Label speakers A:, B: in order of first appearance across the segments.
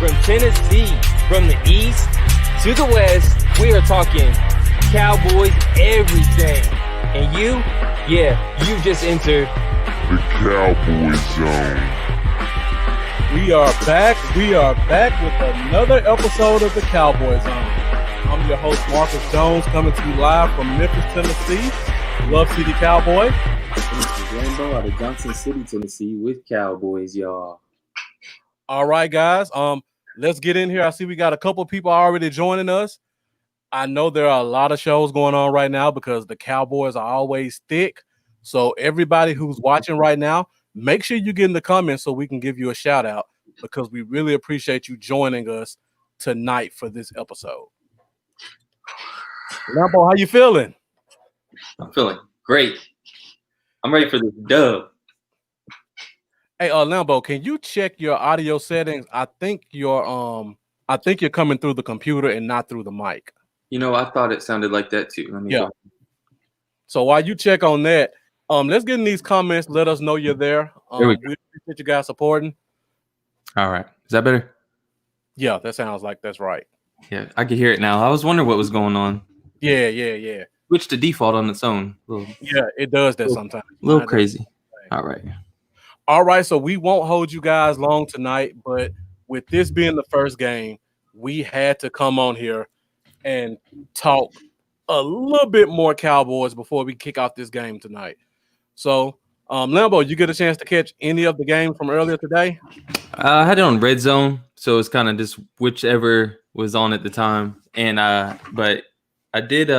A: From Tennessee, from the east to the west, we are talking Cowboys everything. And you just entered
B: the Cowboy Zone.
C: We are back. We are back with another episode of the Cowboy Zone. I'm your host, Marcus Jones, coming to you live from Memphis, Tennessee. Bluff City Cowboy.
D: This is Rainbow out of Johnson City, Tennessee, with Cowboys, y'all.
C: All right, guys. Let's get in here. I see we got a couple people already joining us. I know there are a lot of shows going on right now because the Cowboys are always thick. So everybody who's watching right now, make sure you get in the comments so we can give you a shout out because we really appreciate you joining us tonight for this episode. Lambo, how you feeling?
D: I'm feeling great. I'm ready for this dub.
C: Hey, Lambo, can you check your audio settings? I think you're coming through the computer and not through the mic.
D: You know, I thought it sounded like that too. Let me go.
C: So while you check on that, let's get in these comments. Let us know you're there. We appreciate you guys supporting.
D: All right. Is that better?
C: Yeah, that sounds like that's right.
D: Yeah, I can hear it now. I was wondering what was going on.
C: Yeah.
D: Switch to default on its own.
C: Yeah, it does that sometimes.
D: A little crazy. All
C: right, so we won't hold you guys long tonight, but with this being the first game, we had to come on here and talk a little bit more Cowboys before we kick off this game tonight. So, Lambo, you get a chance to catch any of the games from earlier today?
D: I had it on Red Zone, so it's kind of just whichever was on at the time. And but I did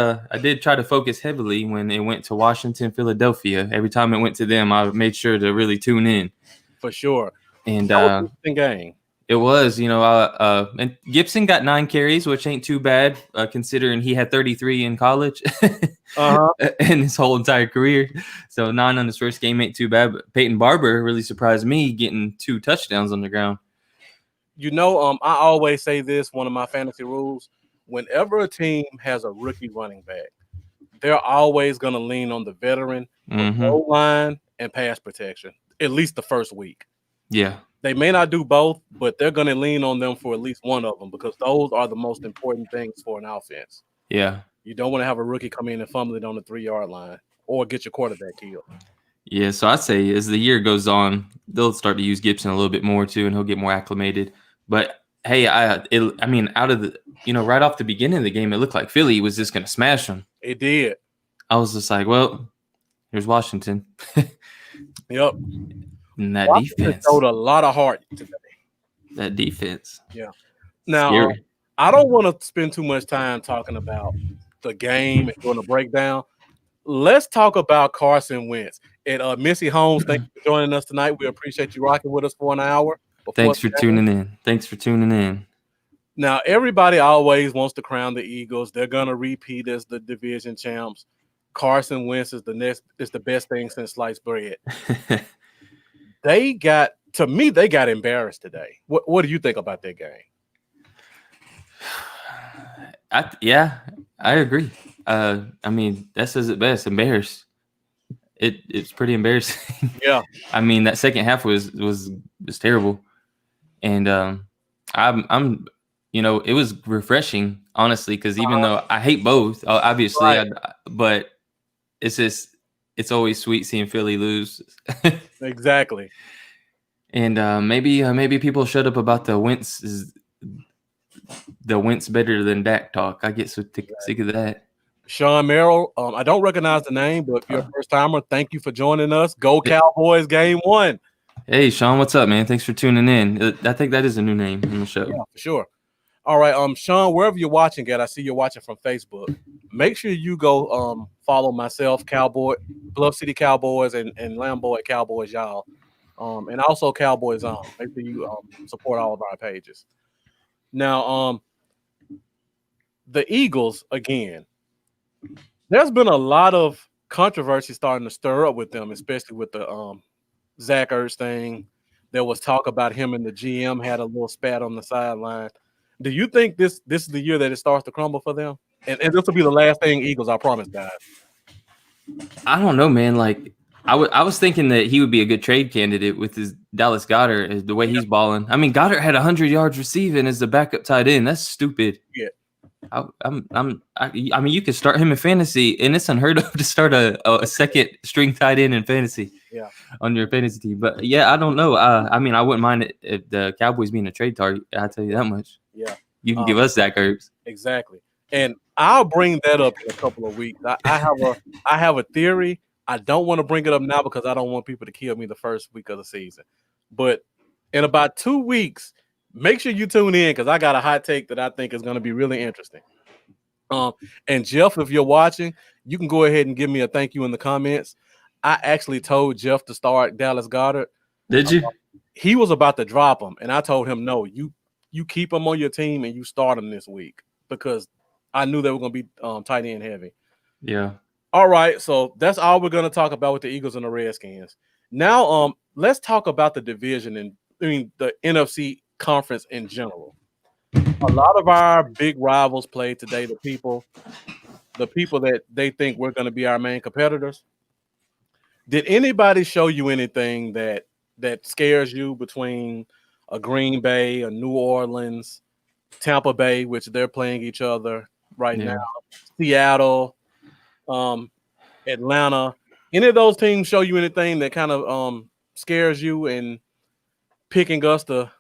D: try to focus heavily when it went to Washington, Philadelphia. Every time it went to them, I made sure to really tune in.
C: For sure.
D: And
C: that was an interesting game.
D: It was, and Gibson got 9 carries, which ain't too bad considering he had 33 in college and his whole entire career. So 9 on his first game ain't too bad. But Peyton Barber really surprised me getting 2 touchdowns on the ground.
C: I always say this, one of my fantasy rules. Whenever a team has a rookie running back, they're always going to lean on the veteran, goal line, and pass protection, at least the first week.
D: Yeah.
C: They may not do both, but they're going to lean on them for at least one of them because those are the most important things for an offense.
D: Yeah.
C: You don't want to have a rookie come in and fumble it on the 3-yard line or get your quarterback killed.
D: Yeah, so I'd say as the year goes on, they'll start to use Gibson a little bit more too, and he'll get more acclimated. But hey, out of the, right off the beginning of the game, it looked like Philly was just going to smash them.
C: It did.
D: I was just like, well, here's Washington.
C: Yep.
D: And that
C: Washington
D: defense
C: showed a lot of heart today.
D: That defense.
C: Yeah. Now, I don't want to spend too much time talking about the game and doing a breakdown. Let's talk about Carson Wentz. And Missy Holmes, thank you for joining us tonight. We appreciate you rocking with us for an hour.
D: Thanks for tuning in.
C: Now, everybody always wants to crown the Eagles. They're going to repeat as the division champs. Carson Wentz is the best thing since sliced bread. They got embarrassed today. What do you think about that game?
D: I agree. That says it best. Embarrassed. It's pretty embarrassing.
C: Yeah.
D: That second half was terrible, and I'm it was refreshing, honestly, because even though I hate both, obviously,
C: right.
D: But it's always sweet seeing Philly lose.
C: Exactly.
D: And maybe people shut up about the Wentz better than Dak talk. I get so sick of that.
C: Sean Merrill, I don't recognize the name, but if you're a first timer, thank you for joining us. Go Cowboys, game 1.
D: Hey, Sean, what's up, man? Thanks for tuning in. I think that is a new name in the show.
C: Yeah, for sure. All right, Sean, wherever you're watching at, I see you're watching from Facebook. Make sure you go follow myself, Cowboy, Bluff City Cowboys, and Lambo at Cowboys, y'all. And also Cowboys on. Make sure you support all of our pages. Now, the Eagles, again, there's been a lot of controversy starting to stir up with them, especially with the Zach Ertz thing. There was talk about him and the GM had a little spat on the sideline. Do you think this is the year that it starts to crumble for them? And this will be the last thing Eagles, I promise, guys.
D: I don't know, man. Like, I was thinking that he would be a good trade candidate with his Dallas Goedert, the way he's balling. I mean, Goddard had 100 yards receiving as the backup tight end. That's stupid.
C: Yeah.
D: I mean, you could start him in fantasy, and it's unheard of to start a second string tight end in fantasy.
C: Yeah.
D: On your fantasy team. But yeah, I don't know. I mean, I wouldn't mind it if the Cowboys being a trade target. I'll tell you that much.
C: Yeah.
D: You can give us Zach Ertz.
C: Exactly. And I'll bring that up in a couple of weeks. I have a theory. I don't want to bring it up now because I don't want people to kill me the first week of the season. But in about 2 weeks, make sure you tune in because I got a hot take that I think is going to be really interesting. And Jeff, if you're watching, you can go ahead and give me a thank you in the comments. I actually told Jeff to start Dallas Goedert.
D: Did you?
C: He was about to drop him, and I told him, no, you keep him on your team and you start him this week because I knew they were going to be tight end heavy.
D: Yeah.
C: All right, so that's all we're going to talk about with the Eagles and the Redskins. Now, let's talk about the division and the NFC conference in general. A lot of our big rivals played today. The people that they think we're going to be our main competitors. Did anybody show you anything that scares you between a Green Bay, a New Orleans, Tampa Bay, which they're playing each other right now, Seattle, Atlanta? Any of those teams show you anything that kind of scares you in picking us to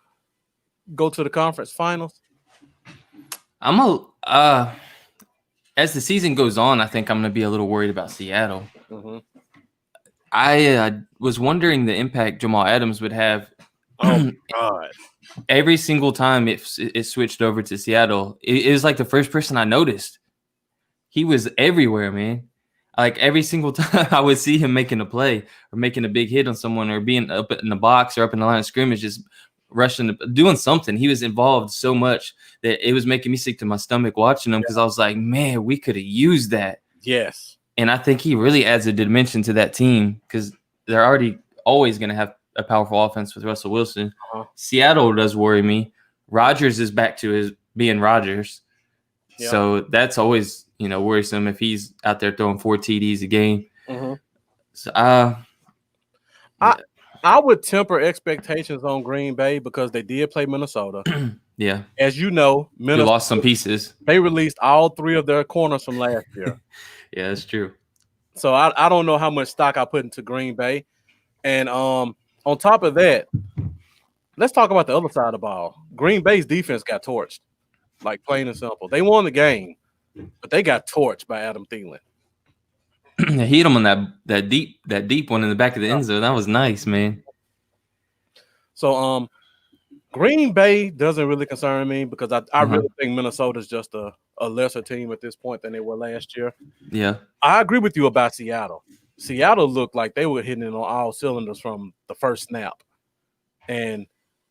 C: go to the conference finals?
D: As the season goes on, I think I'm going to be a little worried about Seattle.
C: Mm-hmm.
D: I was wondering the impact Jamal Adams would have.
C: Oh God!
D: Every single time it switched over to Seattle, it was like the first person I noticed. He was everywhere, man. Like every single time I would see him making a play or making a big hit on someone or being up in the box or up in the line of scrimmage, just rushing, doing something. He was involved so much that it was making me sick to my stomach watching him because I was like, man, we could have used that.
C: Yes.
D: And I think he really adds a dimension to that team because they're already always going to have a powerful offense with Russell Wilson.
C: Uh-huh.
D: Seattle does worry me. Rodgers is back to his being Rodgers.
C: Yeah.
D: So that's always, worrisome if he's out there throwing 4 TDs a game.
C: Mm-hmm.
D: So,
C: I would temper expectations on Green Bay because they did play Minnesota.
D: Yeah.
C: As you know, Minnesota
D: lost some pieces.
C: They released all 3 of their corners from last year.
D: Yeah, that's true.
C: So I don't know how much stock I put into Green Bay. And on top of that, let's talk about the other side of the ball. Green Bay's defense got torched, like plain and simple. They won the game, but they got torched by Adam Thielen.
D: He hit him on that deep one in the back of the end zone. That was nice, man.
C: So Green Bay doesn't really concern me because I really think Minnesota's just a lesser team at this point than they were last year.
D: Yeah.
C: I agree with you about Seattle. Seattle looked like they were hitting it on all cylinders from the first snap. And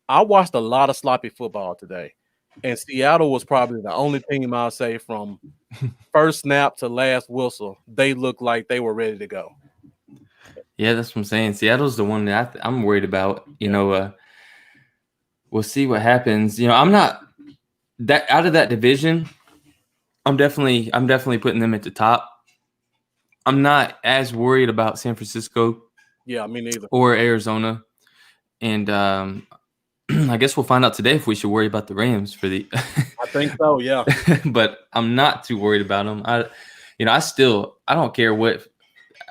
C: I watched a lot of sloppy football today. And Seattle was probably the only team I'll say from first snap to last whistle, they looked like they were ready to go.
D: Yeah, that's what I'm saying. Seattle's the one that I'm worried about. We'll see what happens. I'm not that out of that division. I'm definitely putting them at the top. I'm not as worried about San Francisco.
C: Yeah, me neither.
D: Or Arizona. And I guess we'll find out today if we should worry about the Rams for the.
C: I think so, yeah.
D: But I'm not too worried about them. I don't care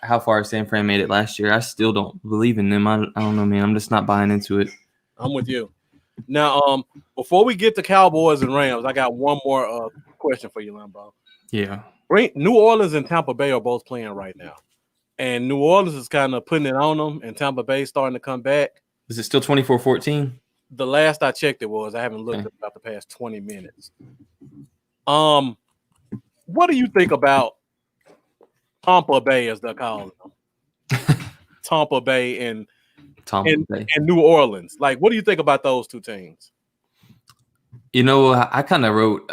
D: how far San Fran made it last year. I still don't believe in them. I don't know, man. I'm just not buying into it.
C: I'm with you. Now, before we get to Cowboys and Rams, I got one more question for you, Lambo.
D: Yeah.
C: New Orleans and Tampa Bay are both playing right now. And New Orleans is kind of putting it on them, and Tampa Bay starting to come back.
D: Is it still 24-14?
C: The last I checked it was. I haven't looked at about the past 20 minutes. What do you think about Tampa Bay, as they're calling them? Tampa Bay and New Orleans. Like, what do you think about those two teams?
D: I kind of wrote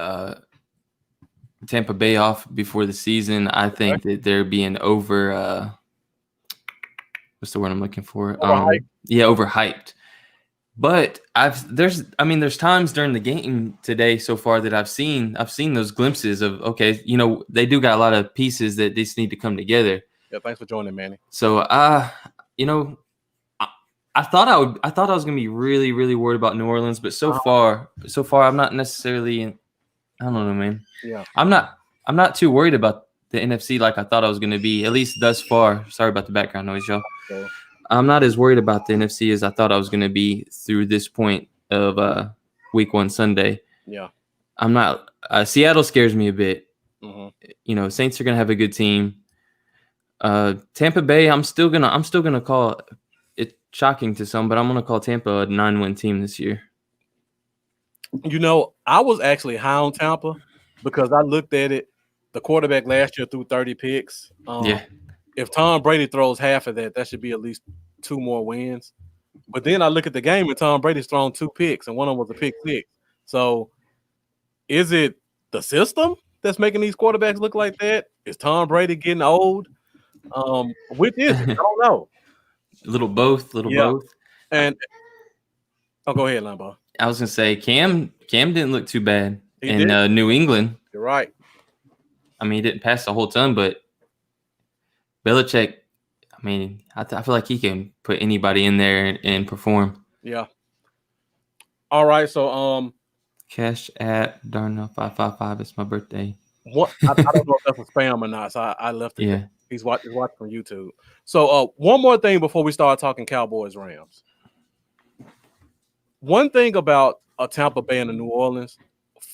D: Tampa Bay off before the season. I think that they're being over what's the word I'm looking for?
C: Overhyped.
D: Overhyped. But there's times during the game today so far that I've seen those glimpses of, okay, they do got a lot of pieces that just need to come together.
C: Yeah, thanks for joining, Manny.
D: So, you know, I thought I was gonna be really, really worried about New Orleans, but so far, I'm not necessarily. I don't know, man.
C: Yeah,
D: I'm not too worried about the NFC like I thought I was gonna be. At least thus far. Sorry about the background noise, y'all.
C: so,
D: I'm not as worried about the NFC as I thought I was gonna be through this point of Week 1 Sunday.
C: yeah.
D: I'm not. Seattle scares me a bit.
C: Mm-hmm.
D: You know, Saints are gonna have a good team. Tampa Bay, I'm still gonna call it shocking to some, but I'm gonna call Tampa a 9-win team this year.
C: You know, I was actually high on Tampa because I looked at it. The quarterback last year threw 30 picks.
D: Yeah.
C: If Tom Brady throws half of that, that should be at least 2 more wins. But then I look at the game and Tom Brady's thrown 2 picks, and one of them was a pick 6. So, is it the system that's making these quarterbacks look like that? Is Tom Brady getting old? Which is it? I don't know.
D: Little both.
C: And go ahead, Lambo.
D: I was gonna say Cam didn't look too bad
C: He
D: in
C: did.
D: New England.
C: You're right.
D: I mean, he didn't pass the whole ton, but Belichick. I mean, I feel like he can put anybody in there and perform.
C: Yeah. All right. So
D: Cash at Darnell 555. It's my birthday.
C: what I don't know if that's a spam or not. So I left it.
D: Yeah.
C: He's watching from YouTube. So one more thing before we start talking Cowboys Rams. One thing about a Tampa Bay and a New Orleans,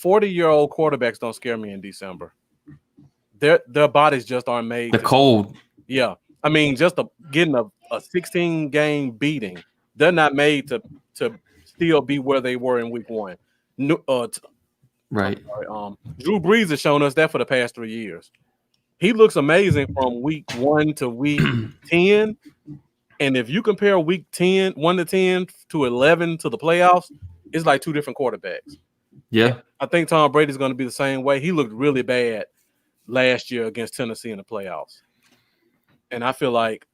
C: 40-year-old quarterbacks don't scare me in December. Their bodies just aren't made.
D: The cold.
C: Yeah. I mean, just getting a 16-game beating, they're not made to still be where they were in week 1.
D: Right.
C: Drew Brees has shown us that for the past 3 years. He looks amazing from week 1 to week 10. And if you compare week 10, 1 to 10 to 11 to the playoffs, it's like 2 different quarterbacks.
D: Yeah.
C: And I think Tom Brady's going to be the same way. He looked really bad last year against Tennessee in the playoffs. And I feel like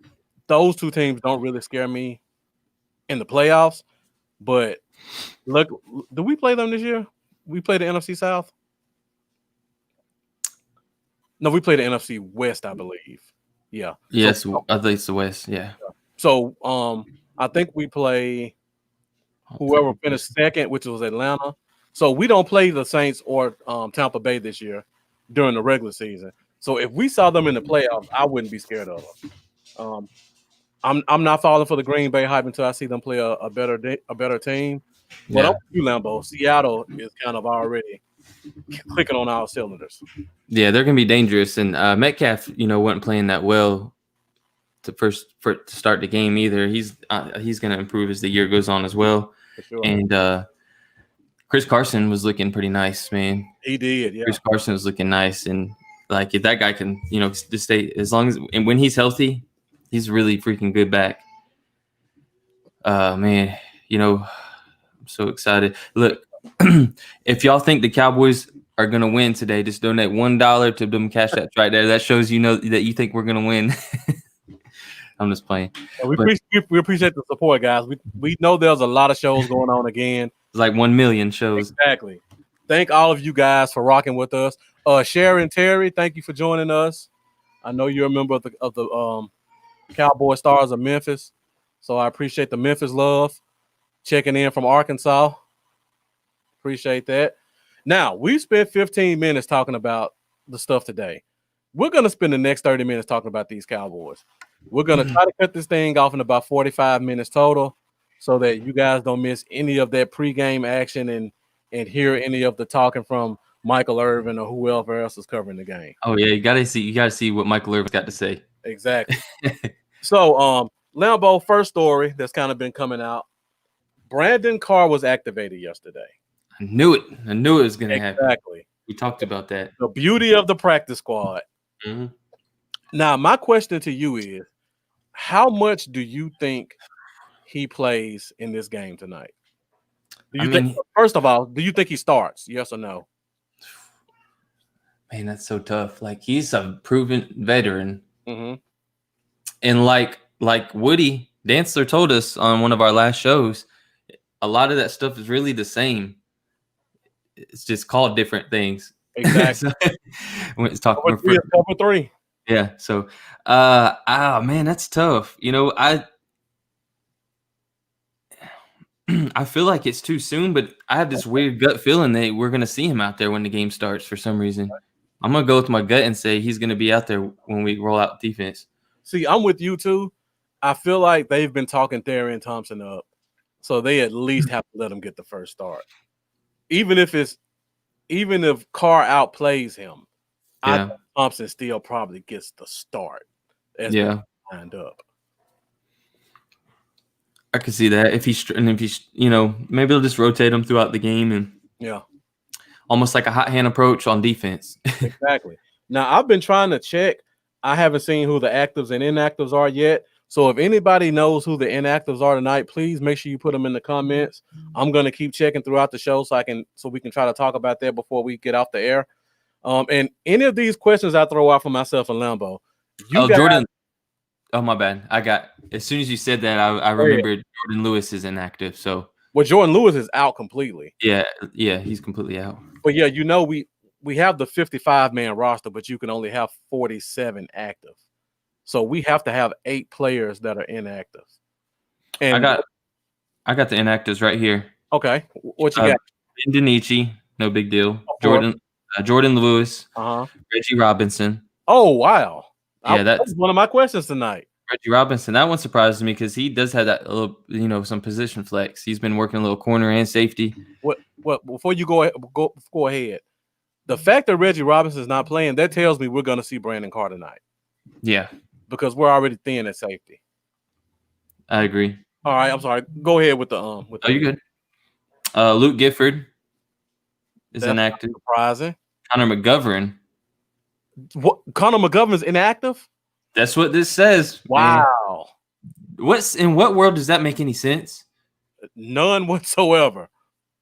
C: those 2 teams don't really scare me in the playoffs. But look, do we play them this year? We play the NFC South? No, we play the NFC West, I believe. Yeah.
D: Yes, I think it's the West. Yeah.
C: So I think we play whoever finished second, which was Atlanta. So we don't play the Saints or Tampa Bay this year during the regular season. So if we saw them in the playoffs, I wouldn't be scared of them. I'm not falling for the Green Bay hype until I see them play a better team. But I'm with you, Lambo. Seattle is kind of already clicking on our cylinders.
D: Yeah, they're gonna be dangerous. And Metcalf, wasn't playing that well to start the game either. He's gonna improve as the year goes on as well.
C: For sure.
D: And Chris Carson was looking pretty nice, man.
C: He did, yeah.
D: Chris Carson was looking nice, and like if that guy can, just stay as long as and when he's healthy, he's really freaking good back. Man, I'm so excited. Look, if y'all think the Cowboys are gonna win today, just donate $1 to them cash apps right there. That shows that you think we're gonna win. I'm just playing.
C: We appreciate the support, guys. We know there's a lot of shows going on again.
D: It's like 1 million shows.
C: Exactly. Thank all of you guys for rocking with us. Sharon Terry, thank you for joining us. I know you're a member of the Cowboy Stars of Memphis, so I appreciate the Memphis love. Checking in from Arkansas. Appreciate that. Now, we spent 15 minutes talking about the stuff today. We're going to spend the next 30 minutes talking about these Cowboys. We're going to try to cut this thing off in about 45 minutes total so that you guys don't miss any of that pregame action and hear any of the talking from Michael Irvin or whoever else is covering the game.
D: Oh, yeah, you gotta see what Michael Irvin's got to say.
C: Exactly. So, Lambo, first story that's kind of been coming out. Brandon Carr was activated yesterday.
D: I knew it was going to happen.
C: Exactly.
D: We talked about that.
C: The beauty of the practice squad.
D: Mm-hmm.
C: Now, my question to you is, how much do you think he plays in this game tonight? First of all, do you think he starts? Yes or no?
D: Man, that's so tough. Like, he's a proven veteran.
C: Mm-hmm.
D: And like Woody Dantzler told us on one of our last shows, a lot of that stuff is really the same. It's just called different things.
C: Exactly.
D: When it's talking
C: Number 3.
D: Yeah. So, man, that's tough. I feel like it's too soon, but I have this weird gut feeling that we're gonna see him out there when the game starts for some reason. I'm gonna go with my gut and say he's gonna be out there when we roll out defense.
C: See, I'm with you too. I feel like they've been talking Therian Thompson up, so they at least have to let him get the first start, even if Carr outplays him. I think Thompson still probably gets the start. As lined up.
D: I could see that if he's maybe they'll just rotate him throughout the game and almost like a hot hand approach on defense.
C: Exactly. Now I've been trying to check. I haven't seen who the actives and inactives are yet. So if anybody knows who the inactives are tonight, please make sure you put them in the comments. I'm going to keep checking throughout the show so we can try to talk about that before we get off the air. And any of these questions I throw out for myself and Lambo.
D: Jordan. Oh, my bad. As soon as you said that, I remembered Jordan Lewis is inactive. So,
C: well, Jordan Lewis is out completely.
D: Yeah, he's completely out.
C: But yeah, we have the 55-man roster, but you can only have 47 active. So we have to have 8 players that are inactive. And
D: I got the inactives right here.
C: Okay, what you got?
D: Indonici, no big deal. Jordan Lewis, Reggie Robinson.
C: Oh wow!
D: Yeah,
C: that's one of my questions tonight.
D: Reggie Robinson, that one surprised me because he does have that little, some position flex. He's been working a little corner and safety.
C: What? Before you go ahead, the fact that Reggie Robinson is not playing, that tells me we're going to see Brandon Carr tonight.
D: Yeah,
C: because we're already thin at safety.
D: I agree.
C: All right, I'm sorry. Go ahead with the
D: you're good. Luke Gifford is inactive.
C: Surprising.
D: Connor McGovern.
C: What? Connor McGovern's inactive?
D: That's what this says.
C: Wow.
D: Man. In what world does that make any sense?
C: None whatsoever.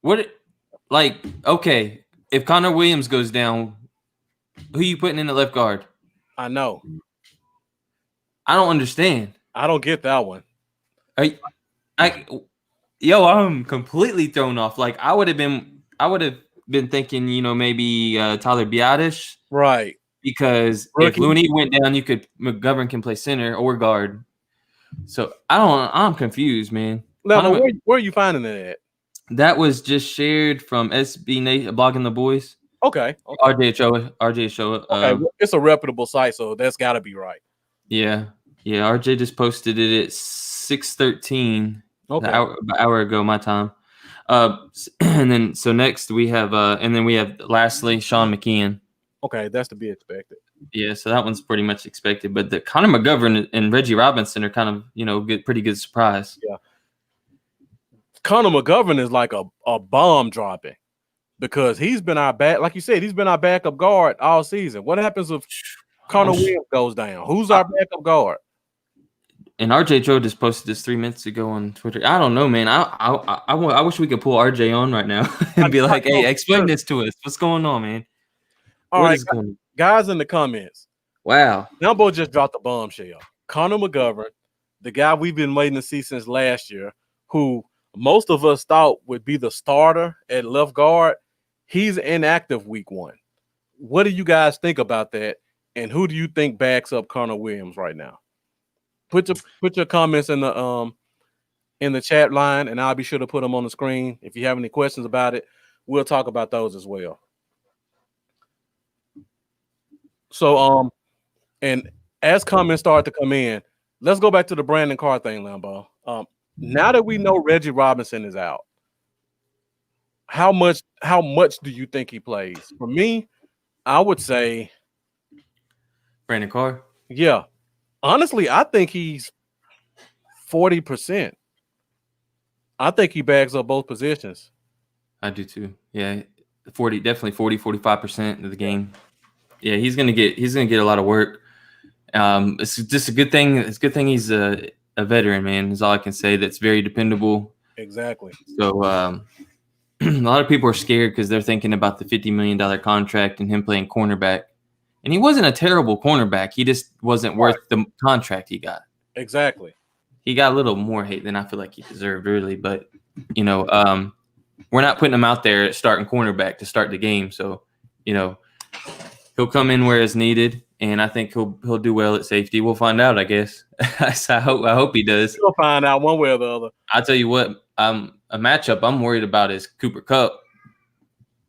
D: Okay, if Connor Williams goes down, who are you putting in the left guard?
C: I know.
D: I don't understand.
C: I don't get that one.
D: I'm completely thrown off. Like I would have been thinking, maybe Tyler Biadasz.
C: Right.
D: Because if Looney went down, McGovern can play center or guard. So I'm confused, man.
C: Now, where are you finding it at?
D: That was just shared from SB Nate, Blogging the Boys.
C: Okay.
D: RJ Show.
C: Okay, it's a reputable site, so that's got to be right.
D: Yeah. RJ just posted it at 6:13.
C: Okay.
D: An hour ago, my time. And then next we have lastly Sean McKeon.
C: Okay, that's to be expected.
D: Yeah, so that one's pretty much expected. But the Connor McGovern and Reggie Robinson are kind of, pretty good surprise.
C: Yeah. Connor McGovern is like a bomb dropping because he's been our like you said, he's been our backup guard all season. What happens if Connor Williams goes down? Who's our backup guard?
D: And RJ Joe just posted this 3 minutes ago on Twitter. I don't know, man. I wish we could pull RJ on right now and be like, hey, explain this to us. What's going on, man?
C: All right, guys in the comments.
D: Wow.
C: Numbo just dropped the bombshell. Connor McGovern, the guy we've been waiting to see since last year, who most of us thought would be the starter at left guard, he's inactive week 1. What do you guys think about that? And who do you think backs up Connor Williams right now? Put your comments in the chat line, and I'll be sure to put them on the screen. If you have any questions about it, we'll talk about those as well. So, and as comments start to come in, let's go back to the Brandon Carr thing, Lambo. Now that we know Reggie Robinson is out, how much do you think he plays? For me, I would say
D: Brandon Carr.
C: Yeah. Honestly, I think he's 40%. I think he bags up both positions.
D: I do too. Yeah. 45% of the game. Yeah, he's gonna get a lot of work. It's just a good thing. It's a good thing he's a veteran, man. Is all I can say. That's very dependable.
C: Exactly.
D: So a lot of people are scared because they're thinking about the $50 million contract and him playing cornerback. And he wasn't a terrible cornerback. He just wasn't worth the contract he got.
C: Exactly.
D: He got a little more hate than I feel like he deserved, really. But we're not putting him out there starting cornerback to start the game. So he'll come in where it's needed, and I think he'll do well at safety. We'll find out, I guess. I hope he does.
C: We'll find out one way or the other.
D: I'll tell you what. A matchup I'm worried about is Cooper Kupp.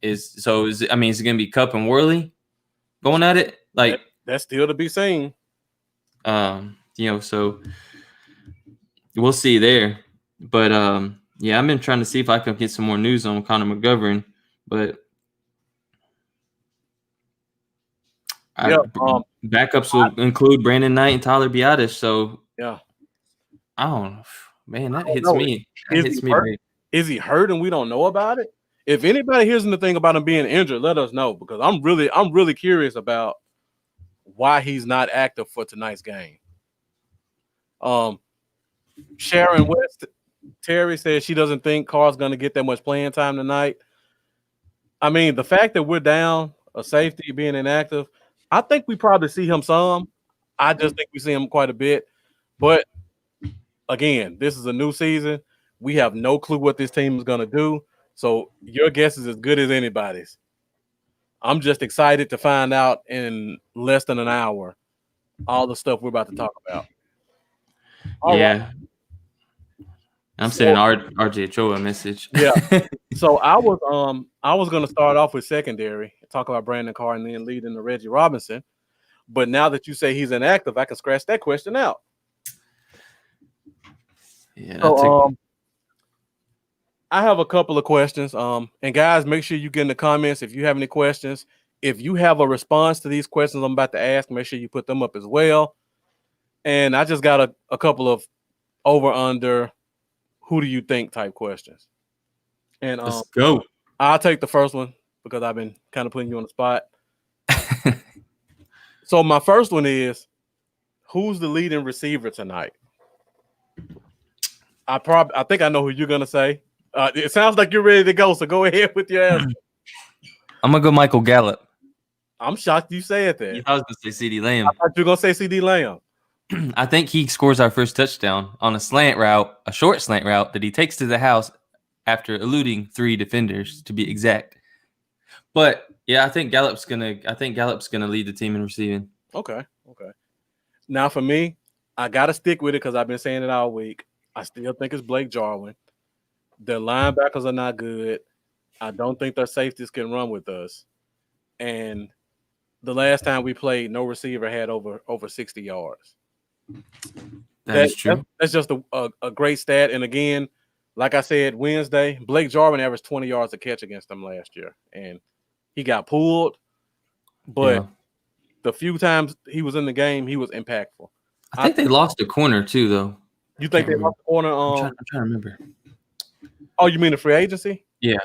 D: Is it going to be Kupp and Worley going at it? Like
C: that's still to be seen.
D: So we'll see there. But I've been trying to see if I can get some more news on Connor McGovern, but backups will include Brandon Knight and Tyler Biadasz. So
C: yeah,
D: I don't know, man. That hits me.
C: Is he hurt and we don't know about it? If anybody hears anything about him being injured, let us know, because I'm really curious about why he's not active for tonight's game. Sharon West Terry says she doesn't think Carr's going to get that much playing time tonight. I mean, the fact that we're down a safety being inactive, I think we probably see him some. I just think we see him quite a bit. But again, this is a new season. We have no clue what this team is going to do. So your guess is as good as anybody's. I'm just excited to find out in less than an hour all the stuff we're about to talk about.
D: Right. I'm sending RJ Ochoa a message.
C: Yeah. So I was going to start off with secondary, talk about Brandon Carr, and then lead into Reggie Robinson. But now that you say he's inactive, I can scratch that question out.
D: Yeah.
C: So, I have a couple of questions. And guys, make sure you get in the comments if you have any questions. If you have a response to these questions I'm about to ask, make sure you put them up as well. And I just got a couple of over/under, who do you think type questions. And
D: let's go.
C: I'll take the first one because I've been kind of putting you on the spot. So my first one is, who's the leading receiver tonight? I think I know who you're gonna say. It sounds like you're ready to go, so go ahead with your answer.
D: I'm gonna go Michael Gallup.
C: I'm shocked you said that.
D: I was gonna say CeeDee Lamb.
C: I thought you were gonna say CeeDee Lamb.
D: I think he scores our first touchdown on a short slant route that he takes to the house after eluding 3 defenders, to be exact. But yeah, I think Gallup's gonna lead the team in receiving.
C: Okay. Now for me, I gotta stick with it because I've been saying it all week. I still think it's Blake Jarwin. Their linebackers are not good. I don't think their safeties can run with us. And the last time we played, no receiver had over 60 yards.
D: That's true.
C: That's just a great stat. And again, like I said, Wednesday, Blake Jarwin averaged 20 yards a catch against them last year. And he got pulled. But the few times he was in the game, he was impactful.
D: I think they lost a corner too, though.
C: You think they lost the corner?
D: I'm trying to remember.
C: Oh, you mean the free agency?
D: Yeah.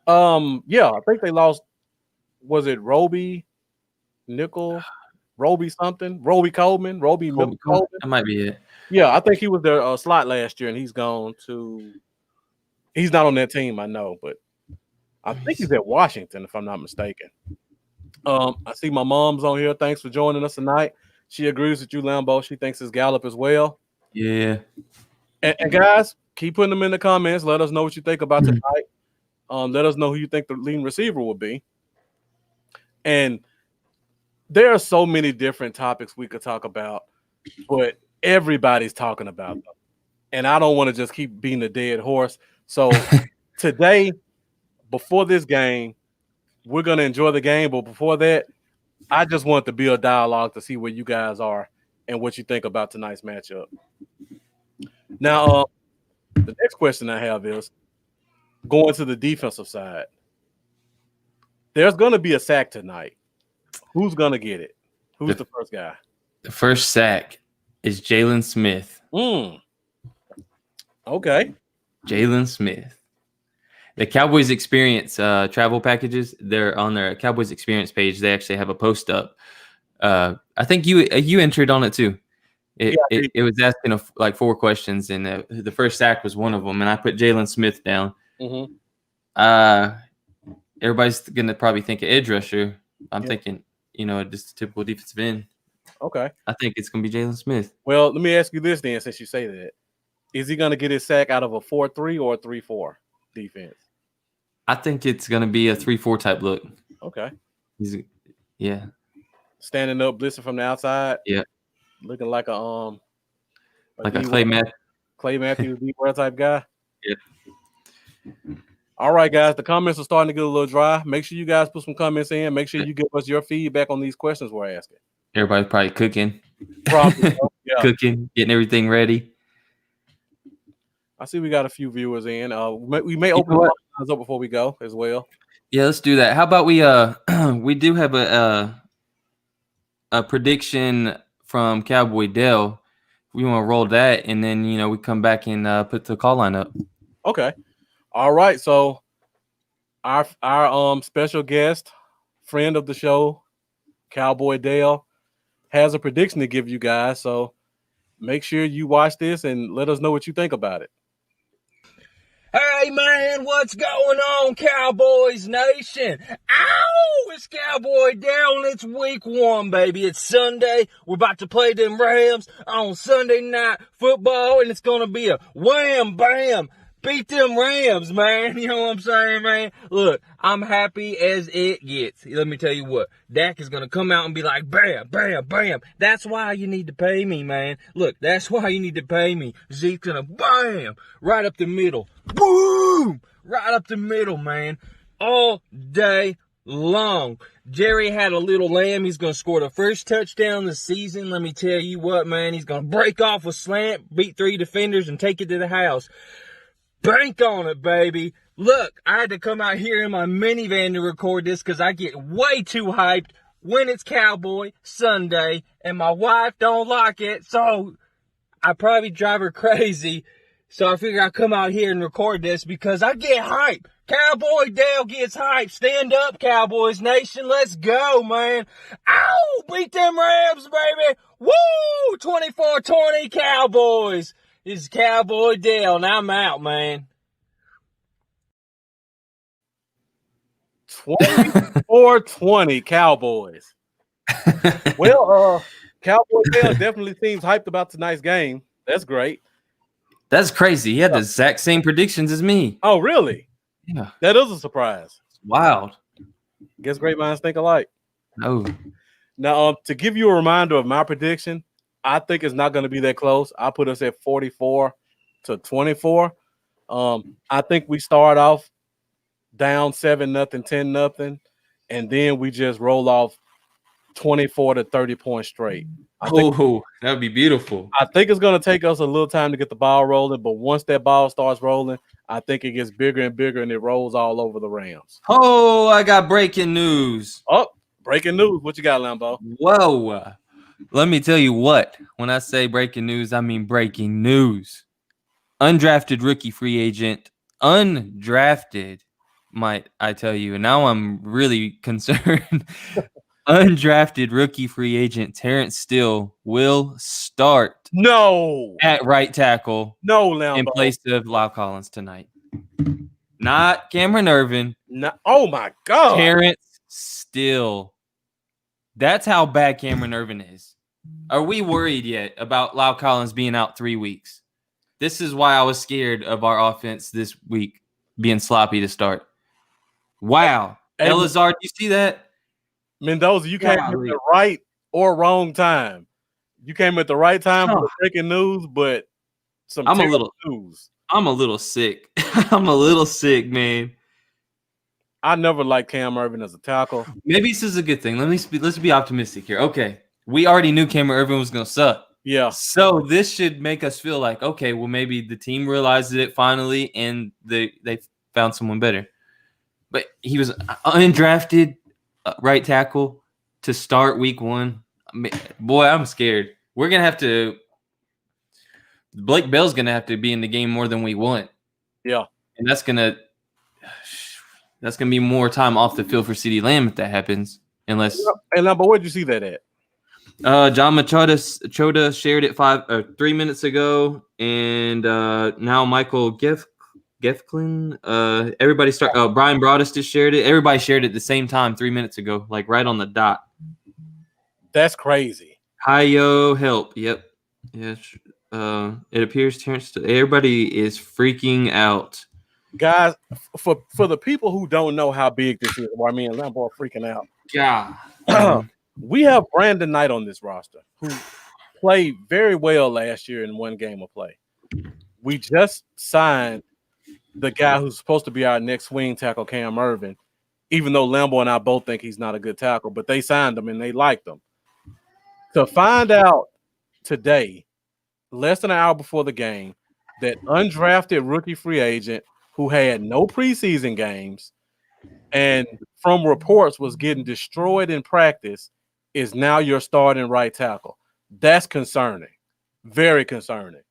C: Yeah, I think they lost. Was it Roby Nickel? Roby something? Roby Coleman? Roby Coleman?
D: That might be it.
C: Yeah, I think he was their slot last year, and he's gone to. He's not on that team, I know, but I think he's at Washington, if I'm not mistaken. I see my mom's on here. Thanks for joining us tonight. She agrees with you, Lambo. She thinks it's Gallup as well.
D: Yeah.
C: And guys, keep putting them in the comments. Let us know what you think about tonight. Let us know who you think the leading receiver will be. And there are so many different topics we could talk about, but everybody's talking about them. And I don't want to just keep beating a dead horse. So today, before this game, we're going to enjoy the game. But before that, I just want to build dialogue to see where you guys are and what you think about tonight's matchup. Now, the next question I have is going to the defensive side. There's going to be a sack tonight. Who's going to get it? Who's the first guy?
D: The first sack is Jalen Smith.
C: Okay.
D: Jalen Smith. The Cowboys Experience travel packages, they're on their Cowboys Experience page. They actually have a post up. I think you entered on it too. It was asking like 4 questions, and the first sack was one of them, and I put Jalen Smith down.
C: Mm-hmm.
D: Everybody's going to probably think of edge rusher. I'm thinking, just a typical defensive end.
C: Okay.
D: I think it's going to be Jalen Smith.
C: Well, let me ask you this then, since you say that. Is he going to get his sack out of a 4-3 or a 3-4 defense?
D: I think it's going to be a 3-4 type look.
C: Okay.
D: Yeah.
C: standing up, blitzing from the outside.
D: Yeah.
C: Looking like a
D: like a Clay
C: Matthews D-Ware type guy.
D: Yeah.
C: All right, guys. The comments are starting to get a little dry. Make sure you guys put some comments in. Make sure you give us your feedback on these questions we're asking.
D: Everybody's probably cooking.
C: Probably, yeah.
D: Cooking, getting everything ready.
C: I see we got a few viewers in. We may open the lines up before we go as well.
D: Yeah, let's do that. How about we we do have a prediction from Cowboy Dell. We want to roll that, and then we come back and put the call line up.
C: Okay. All right. So our special guest, friend of the show, Cowboy Dale, has a prediction to give you guys. So make sure you watch this and let us know what you think about it.
A: Hey man, what's going on, Cowboys Nation? Ow! It's Cowboy Daryl and it's week 1, baby. It's Sunday. We're about to play them Rams on Sunday Night Football, and it's gonna be a wham bam. Beat them Rams, man. You know what I'm saying, man? Look, I'm happy as it gets. Let me tell you what. Dak is going to come out and be like, bam, bam, bam. That's why you need to pay me, man. Look, that's why you need to pay me. Zeke's going to bam, right up the middle. Boom! Right up the middle, man. All day long. Jerry had a little lamb. He's going to score the first touchdown this season. Let me tell you what, man. He's going to break off a slant, beat 3 defenders, and take it to the house. Bank on it, baby. Look, I had to come out here in my minivan to record this because I get way too hyped when it's Cowboy Sunday, and my wife don't like it, so I probably drive her crazy. So I figure I'll come out here and record this because I get hyped. Cowboy Dale gets hyped. Stand up, Cowboys Nation. Let's go, man. Ow! Beat them Rams, baby. Woo! 24-20 Cowboys. This is Cowboy Dale, and I'm out, man.
C: 24-20 Cowboys. Well, Cowboy Dale definitely seems hyped about tonight's game. That's great.
D: That's crazy. He had the exact same predictions as me.
C: Oh, really?
D: Yeah.
C: That is a surprise.
D: Wild.
C: Guess great minds think alike.
D: No.
C: Now, to give you a reminder of my prediction, I think it's not going to be that close. I put us at 44-24. I think we start off down 7-0, 10-0, and then we just roll off 24 to 30 points straight.
D: That would be beautiful.
C: I think it's going to take us a little time to get the ball rolling, but once that ball starts rolling, I think it gets bigger and bigger, and it rolls all over the Rams.
D: Oh, I got breaking news.
C: Oh, breaking news. What you got, Lambo?
D: Whoa. Let me tell you what. When I say breaking news, I mean breaking news. Undrafted rookie free agent. Undrafted, might I tell you. And now I'm really concerned. Undrafted rookie free agent Terrence Steele will start at right tackle
C: Lambo.
D: in place of Lyle Collins tonight. Not Cameron Irvin.
C: No. Oh, my God.
D: Terrence Steele. That's how bad Cameron Irvin is. Are we worried yet about Lyle Collins being out 3 weeks? This is why I was scared of our offense this week being sloppy to start. Wow.
C: Hey,
D: Elazar, do you see that?
C: Mendoza, you came at the right or wrong time. You came at the right time for the breaking news, but
D: I'm a little sick. I'm a little sick, man.
C: I never liked Cam Irvin as a tackle.
D: Maybe this is a good thing. Let's be optimistic here. Okay. We already knew Cameron Irvin was going to suck.
C: Yeah.
D: So this should make us feel like, okay, well, maybe the team realized it finally and they found someone better. But he was undrafted right tackle to start week 1. I mean, boy, I'm scared. We're going to have to – Blake Bell's going to have to be in the game more than we want. Yeah. And that's going to be more time off the field for CeeDee Lamb if that happens. Unless –
C: Hey, but where'd you see that at?
D: John Machota shared it 3 minutes ago, and now Michael Gefklin. Everybody Brian Broadus just shared it. Everybody shared it at the same time 3 minutes ago, like right on the dot.
C: That's crazy.
D: Hi-yo, help. Yep. Yes. It appears everybody is freaking out.
C: Guys, for the people who don't know how big this is, well, I mean, Lambo are freaking out.
D: Yeah.
C: We have Brandon Knight on this roster who played very well last year in one game of play. We just signed the guy who's supposed to be our next swing tackle, Cam Irvin, even though Lambo and I both think he's not a good tackle, but they signed him and they liked him. To find out today, less than an hour before the game, that undrafted rookie free agent who had no preseason games and from reports was getting destroyed in practice is now your starting right tackle. That's concerning. Very concerning.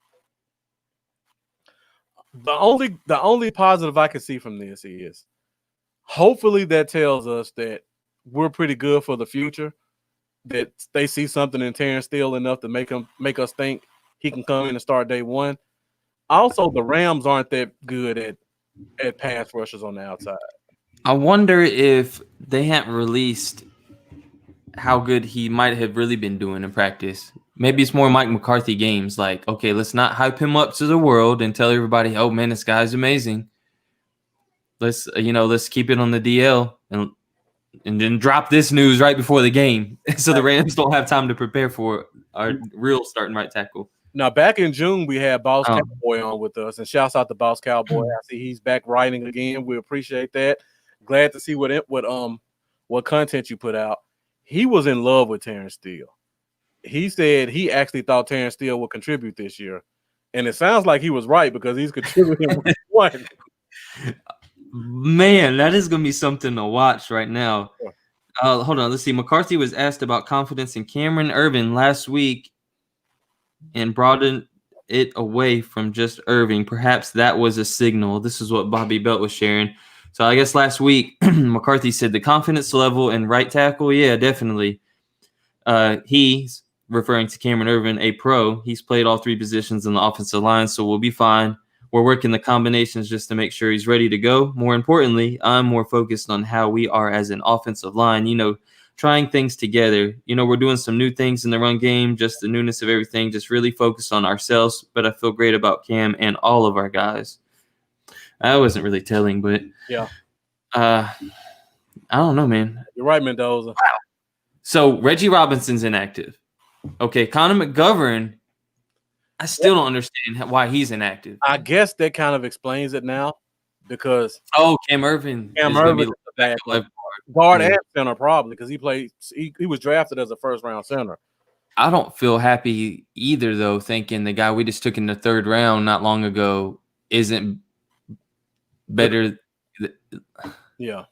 C: The only positive I can see from this is hopefully that tells us that we're pretty good for the future, that they see something in Terrence Steele enough to make us think he can come in and start day one. Also, the Rams aren't that good at pass rushers on the outside.
D: I wonder if they haven't released how good he might have really been doing in practice. Maybe it's more Mike McCarthy games. Like, okay, let's not hype him up to the world and tell everybody, oh man, this guy's amazing. Let's keep it on the DL and then drop this news right before the game, so the Rams don't have time to prepare for our real starting right tackle.
C: Now, back in June, we had Boss Cowboy on with us, and shouts out to Boss Cowboy. I see he's back writing again. We appreciate that. Glad to see what content you put out. He was in love with Terrence Steele. He said he actually thought Terrence Steele would contribute this year, and it sounds like he was right because he's contributing one.
D: Man, that is going to be something to watch right now. Hold on. Let's see. McCarthy was asked about confidence in Cameron Irvin last week and broadened it away from just Irving. Perhaps that was a signal. This is what Bobby Belt was sharing. So I guess last week, McCarthy said the confidence level in right tackle, yeah, definitely. He's referring to Cameron Irvin, a pro. He's played all three positions in the offensive line, so we'll be fine. We're working the combinations just to make sure he's ready to go. More importantly, I'm more focused on how we are as an offensive line, trying things together. We're doing some new things in the run game, just the newness of everything, just really focus on ourselves. But I feel great about Cam and all of our guys. I wasn't really telling, but
C: yeah.
D: I don't know, man.
C: You're right, Mendoza.
D: Wow. So Reggie Robinson's inactive. Okay, Connor McGovern, I still don't understand why he's inactive.
C: I guess that kind of explains it now because
D: Cam Irvin
C: is the back left guard and center probably because he was drafted as a first-round center.
D: I don't feel happy either, though, thinking the guy we just took in the third round not long ago isn't better.
C: Yeah.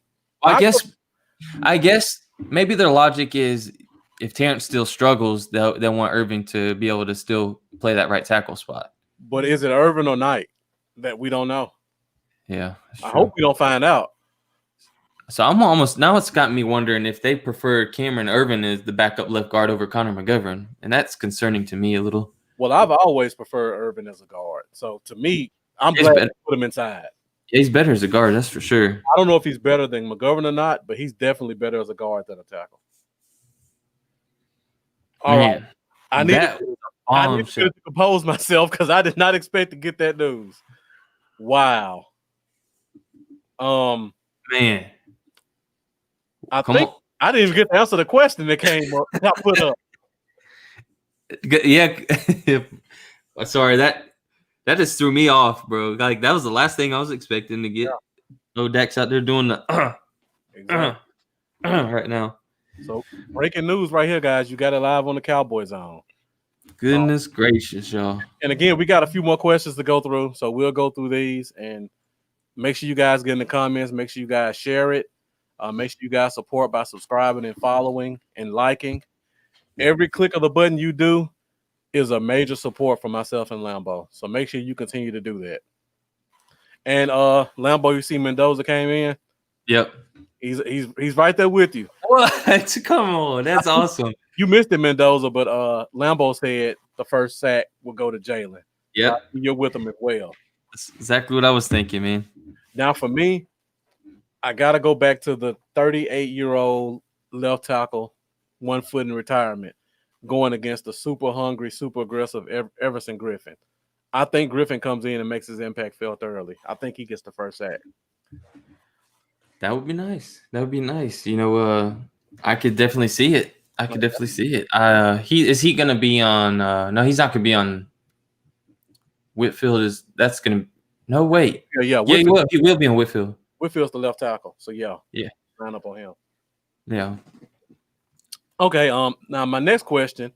D: I guess maybe their logic is if Terrence still struggles, they'll want Irving to be able to still play that right tackle spot.
C: But is it Irvin or Knight that we don't know?
D: Yeah.
C: I hope we don't find out.
D: So I'm almost now it's got me wondering if they prefer Cameron Irvin as the backup left guard over Connor McGovern, and that's concerning to me a little.
C: Well, I've always preferred Irvin as a guard. So to me, I'm glad to put him inside.
D: Yeah, he's better as a guard, that's for sure.
C: I don't know if he's better than McGovern or not, but he's definitely better as a guard than a tackle. All right. I need to compose myself because I did not expect to get that news. Wow.
D: Man.
C: I didn't even get to answer the question that came up. I put up.
D: Yeah. Sorry, that just threw me off, bro. Like that was the last thing I was expecting to get. No Dax out there doing the right now.
C: So breaking news right here, guys. You got it live on the Cowboy Zone.
D: Goodness gracious, y'all.
C: And again, we got a few more questions to go through. So we'll go through these and make sure you guys get in the comments. Make sure you guys share it. Make sure you guys support by subscribing and following and liking. Every click of the button you do is a major support for myself and Lambo. So make sure you continue to do that. And Lambo, you see Mendoza came in?
D: Yep.
C: He's right there with you.
D: What? Come on. That's awesome.
C: You missed it, Mendoza, but Lambo said the first sack will go to Jalen.
D: Yeah.
C: You're with him as well.
D: That's exactly what I was thinking, man.
C: Now for me, I got to go back to the 38-year-old left tackle, 1 foot in retirement, going against the super hungry, super aggressive Everson Griffin. I think Griffin comes in and makes his impact felt early. I think he gets the first sack.
D: That would be nice. That would be nice. I could definitely see it. I could definitely see it. He gonna be on? No, he's not gonna be on. Whitfield that's gonna. No, wait.
C: Yeah.
D: Yeah, he will be on Whitfield.
C: Whitfield's the left tackle. So yeah. Line up on him.
D: Yeah.
C: Okay. Now my next question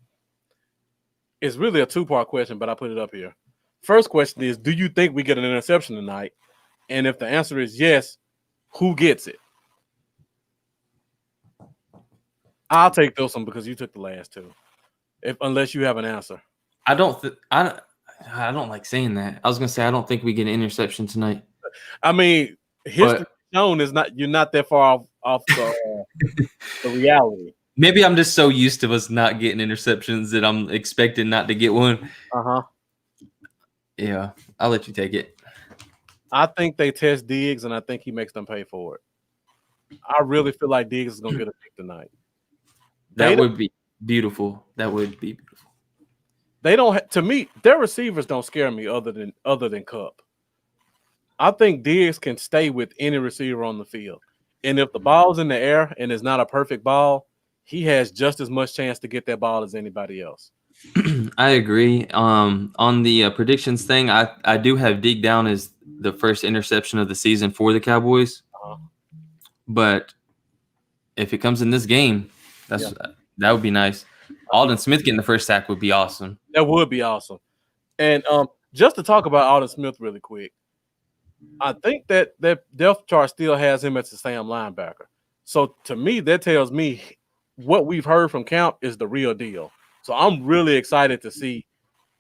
C: is really a two-part question, but I put it up here. First question is, do you think we get an interception tonight? And if the answer is yes, who gets it? I'll take this one because you took the last two. Unless you have an answer.
D: I don't like saying that. I was gonna say I don't think we get an interception tonight.
C: I mean, history shown is you're not that far off the reality.
D: Maybe I'm just so used to us not getting interceptions that I'm expecting not to get one. Yeah, I'll let you take it.
C: I think they test Diggs, and I think he makes them pay for it. I really feel like Diggs is gonna get a pick tonight.
D: That would be beautiful. That would be beautiful.
C: They don't. To me, their receivers don't scare me other than Cup. I think Diggs can stay with any receiver on the field, and if the ball's in the air and it's not a perfect ball, he has just as much chance to get that ball as anybody else.
D: I agree. On the predictions thing, I do have Dig down as the first interception of the season for the Cowboys. But if it comes in this game, that would be nice. Alden Smith getting the first sack would be awesome.
C: That would be awesome. And just to talk about Alden Smith really quick, I think that depth chart still has him as the Sam linebacker. So to me, that tells me what we've heard from camp is the real deal. So I'm really excited to see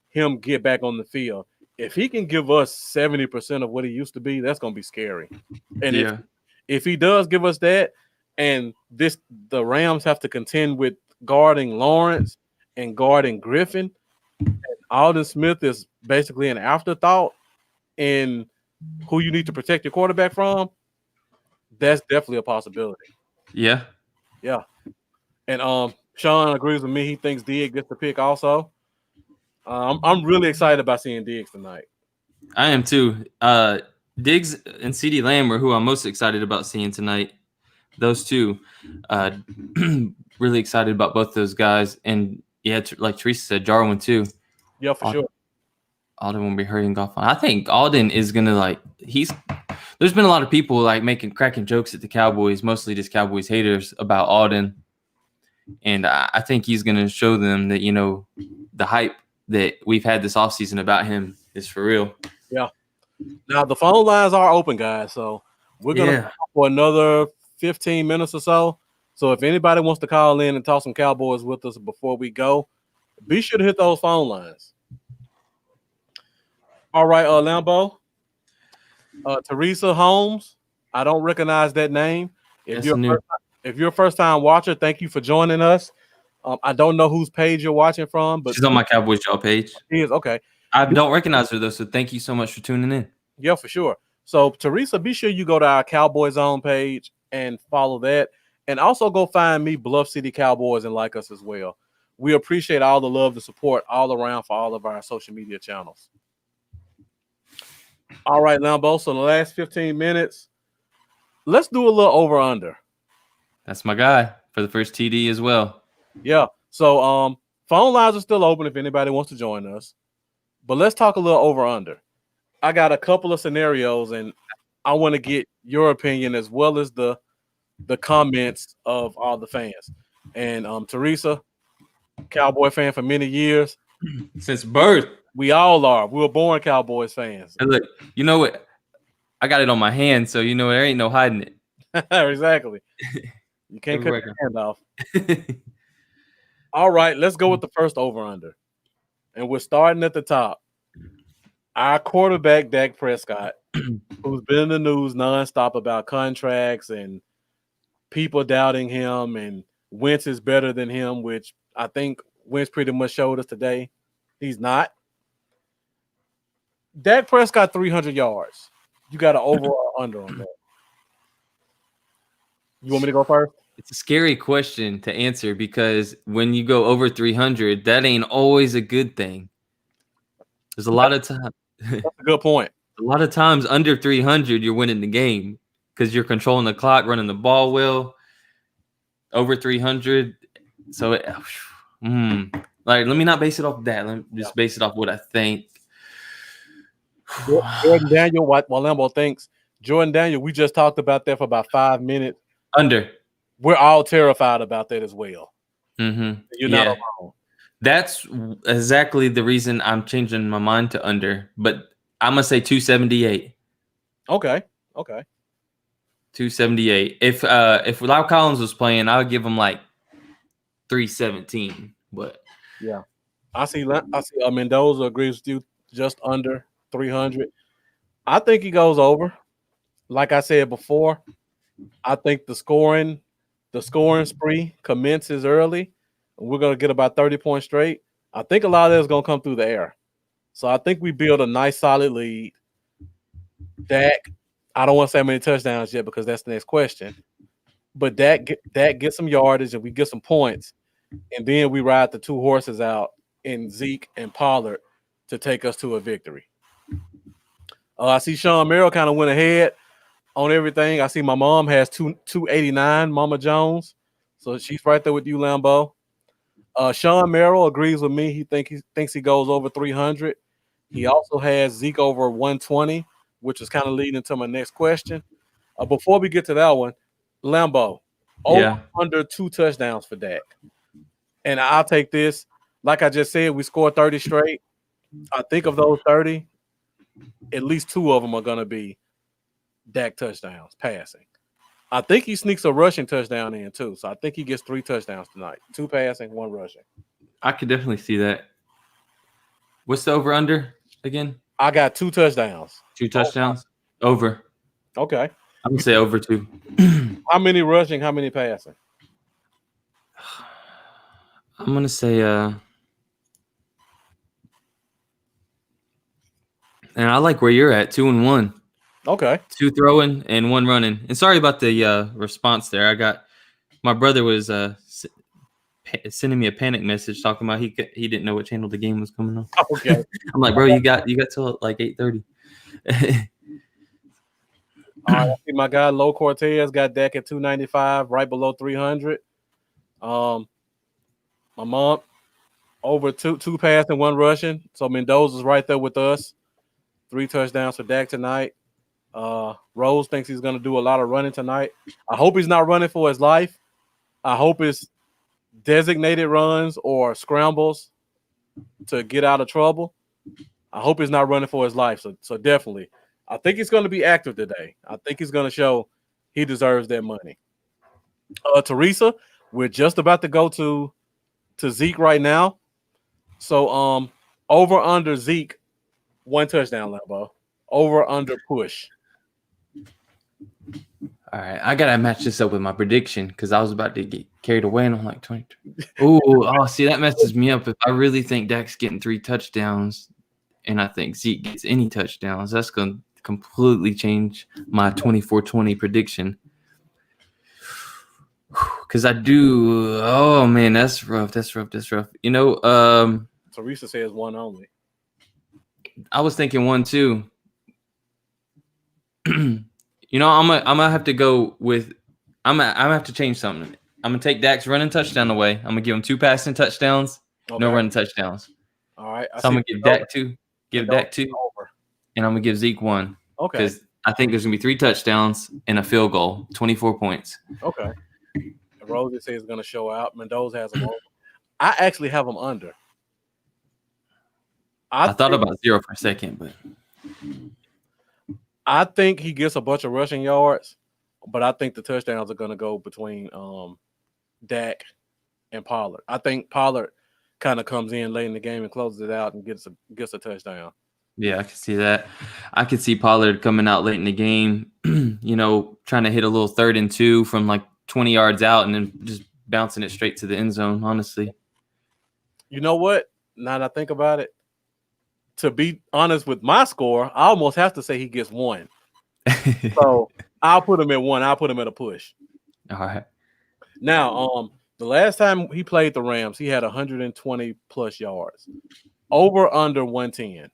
C: him get back on the field. If he can give us 70% of what he used to be, that's going to be scary. And if he does give us that, and the Rams have to contend with guarding Lawrence and guarding Griffin, and Alden Smith is basically an afterthought in who you need to protect your quarterback from, that's definitely a possibility.
D: Yeah.
C: And Sean agrees with me. He thinks Diggs gets the pick also. I'm really excited about seeing Diggs tonight.
D: I am too. Diggs and CeeDee Lamb are who I'm most excited about seeing tonight. Those two. Really excited about both those guys. And yeah, like Teresa said, Jarwin too.
C: Yeah, for sure.
D: Alden won't be hurting golf. I think Alden is gonna there's been a lot of people cracking jokes at the Cowboys, mostly just Cowboys haters, about Alden. And I think he's gonna show them that, the hype that we've had this offseason about him is for real.
C: Yeah. Now the phone lines are open, guys. So we're gonna talk for another 15 minutes or so. So if anybody wants to call in and talk some Cowboys with us before we go, be sure to hit those phone lines. All right, Lambo. Teresa Holmes. I don't recognize that name. If you're a first-time watcher, thank you for joining us. I don't know whose page you're watching from, but
D: she's on my Cowboys Jaw page.
C: She is, okay.
D: I don't recognize her though, so thank you so much for tuning in.
C: Yeah, for sure. So Teresa, be sure you go to our Cowboys Zone page and follow that. And also go find me, Bluff City Cowboys, and like us as well. We appreciate all the love and support all around for all of our social media channels. All right, Lambo. So in the last 15 minutes, let's do a little over-under.
D: That's my guy for the first TD as well.
C: Yeah. So phone lines are still open if anybody wants to join us. But let's talk a little over-under. I got a couple of scenarios, and I want to get your opinion as well as the comments of all the fans. And Teresa, Cowboy fan for many years.
D: Since birth.
C: We all are. We were born Cowboys fans.
D: And look, you know what? I got it on my hand, so there ain't no hiding it.
C: Exactly. You can't cut your hand off. All right, let's go with the first over-under. And we're starting at the top. Our quarterback, Dak Prescott, who's been in the news nonstop about contracts and people doubting him, and Wentz is better than him, which I think Wentz pretty much showed us today. He's not. Dak Prescott, 300 yards. You got an overall under on that. You want me to go first?
D: It's a scary question to answer because when you go over 300, that ain't always a good thing. There's a lot of time.
C: That's a good point.
D: A lot of times under 300, you're winning the game because you're controlling the clock, running the ball well. Over 300, So, like, let me not base it off that. Let me just base it off what I think.
C: Jordan Daniel, while Lambo thinks, Jordan Daniel, we just talked about that for about 5 minutes.
D: Under.
C: We're all terrified about that as well.
D: Mm-hmm.
C: You're not alone.
D: That's exactly the reason I'm changing my mind to under, but I'm gonna say 278.
C: Okay.
D: 278. If Lau Collins was playing, I would give him like 317. But
C: yeah, I see. Mendoza agrees with you, just under 300. I think he goes over. Like I said before, I think the scoring spree commences early, and we're gonna get about 30 points straight. I think a lot of that is gonna come through the air. So I think we build a nice solid lead. Dak, I don't want to say how many touchdowns yet because that's the next question. But Dak gets some yardage and we get some points, and then we ride the two horses out in Zeke and Pollard to take us to a victory. I see Sean Merrill kind of went ahead on everything. I see my mom has 289, Mama Jones. So she's right there with you, Lambo. Sean Merrill agrees with me. He thinks he goes over 300. He also has Zeke over 120, which is kind of leading into my next question. Before we get to that one, Lambo, under 2 touchdowns for Dak. And I'll take this. Like I just said, we scored 30 straight. I think of those 30, at least 2 of them are going to be Dak touchdowns, passing. I think he sneaks a rushing touchdown in too. So I think he gets 3 touchdowns tonight. 2 passing, 1 rushing.
D: I could definitely see that. What's the over under again?
C: I got 2 touchdowns.
D: 2 touchdowns? Over.
C: Okay.
D: I'm going to say over 2.
C: How many rushing? How many passing?
D: I'm going to say and I like where you're at, 2 and 1.
C: Okay.
D: 2 throwing and 1 running. And sorry about the response there. My brother was sending me a panic message talking about he didn't know what channel the game was coming on.
C: Okay.
D: I'm like, bro, you got till like 8:30.
C: All right, I see my guy Low Cortez got Dak at 295, right below 300. My mom over 2 passing, 1 rushing. So Mendoza's right there with us. 3 touchdowns for Dak tonight. Rose thinks he's going to do a lot of running tonight. I hope he's not running for his life. I hope it's designated runs or scrambles to get out of trouble. I hope he's not running for his life. So definitely, I think he's going to be active today. I think he's going to show he deserves that money. Teresa, we're just about to go to Zeke right now. So over under Zeke, 1 touchdown, Lambo. Over under push.
D: All right, I gotta match this up with my prediction because I was about to get carried away and I'm like 23. Oh, see, that messes me up. If I really think Dak's getting 3 touchdowns and I think Zeke gets any touchdowns, that's gonna completely change my 24-20 prediction. Because I do. Oh man, that's rough. You know,
C: Teresa says 1 only.
D: I was thinking 1 too. You know, I'm gonna have to go with. I'm gonna have to change something. I'm gonna take Dak's running touchdown away. I'm gonna give him 2 passing touchdowns, no running touchdowns.
C: All right.
D: So I'm gonna give Dak 2, Dak 2,
C: over,
D: and I'm gonna give Zeke 1.
C: Okay.
D: Because I think there's gonna be 3 touchdowns and a field goal, 24 points.
C: Okay. Rosie says going to show out. Mendoza has him over. I actually have him under.
D: I thought about 0 for a second, but
C: I think he gets a bunch of rushing yards, but I think the touchdowns are going to go between Dak and Pollard. I think Pollard kind of comes in late in the game and closes it out and gets a touchdown.
D: Yeah, I can see that. I could see Pollard coming out late in the game, you know, trying to hit a little 3rd and 2 from like 20 yards out and then just bouncing it straight to the end zone, honestly.
C: You know what? Now that I think about it, to be honest with my score, I almost have to say he gets 1. So I'll put him at 1. I'll put him at a push.
D: All right.
C: Now, the last time he played the Rams, he had 120 plus yards. Over under 110.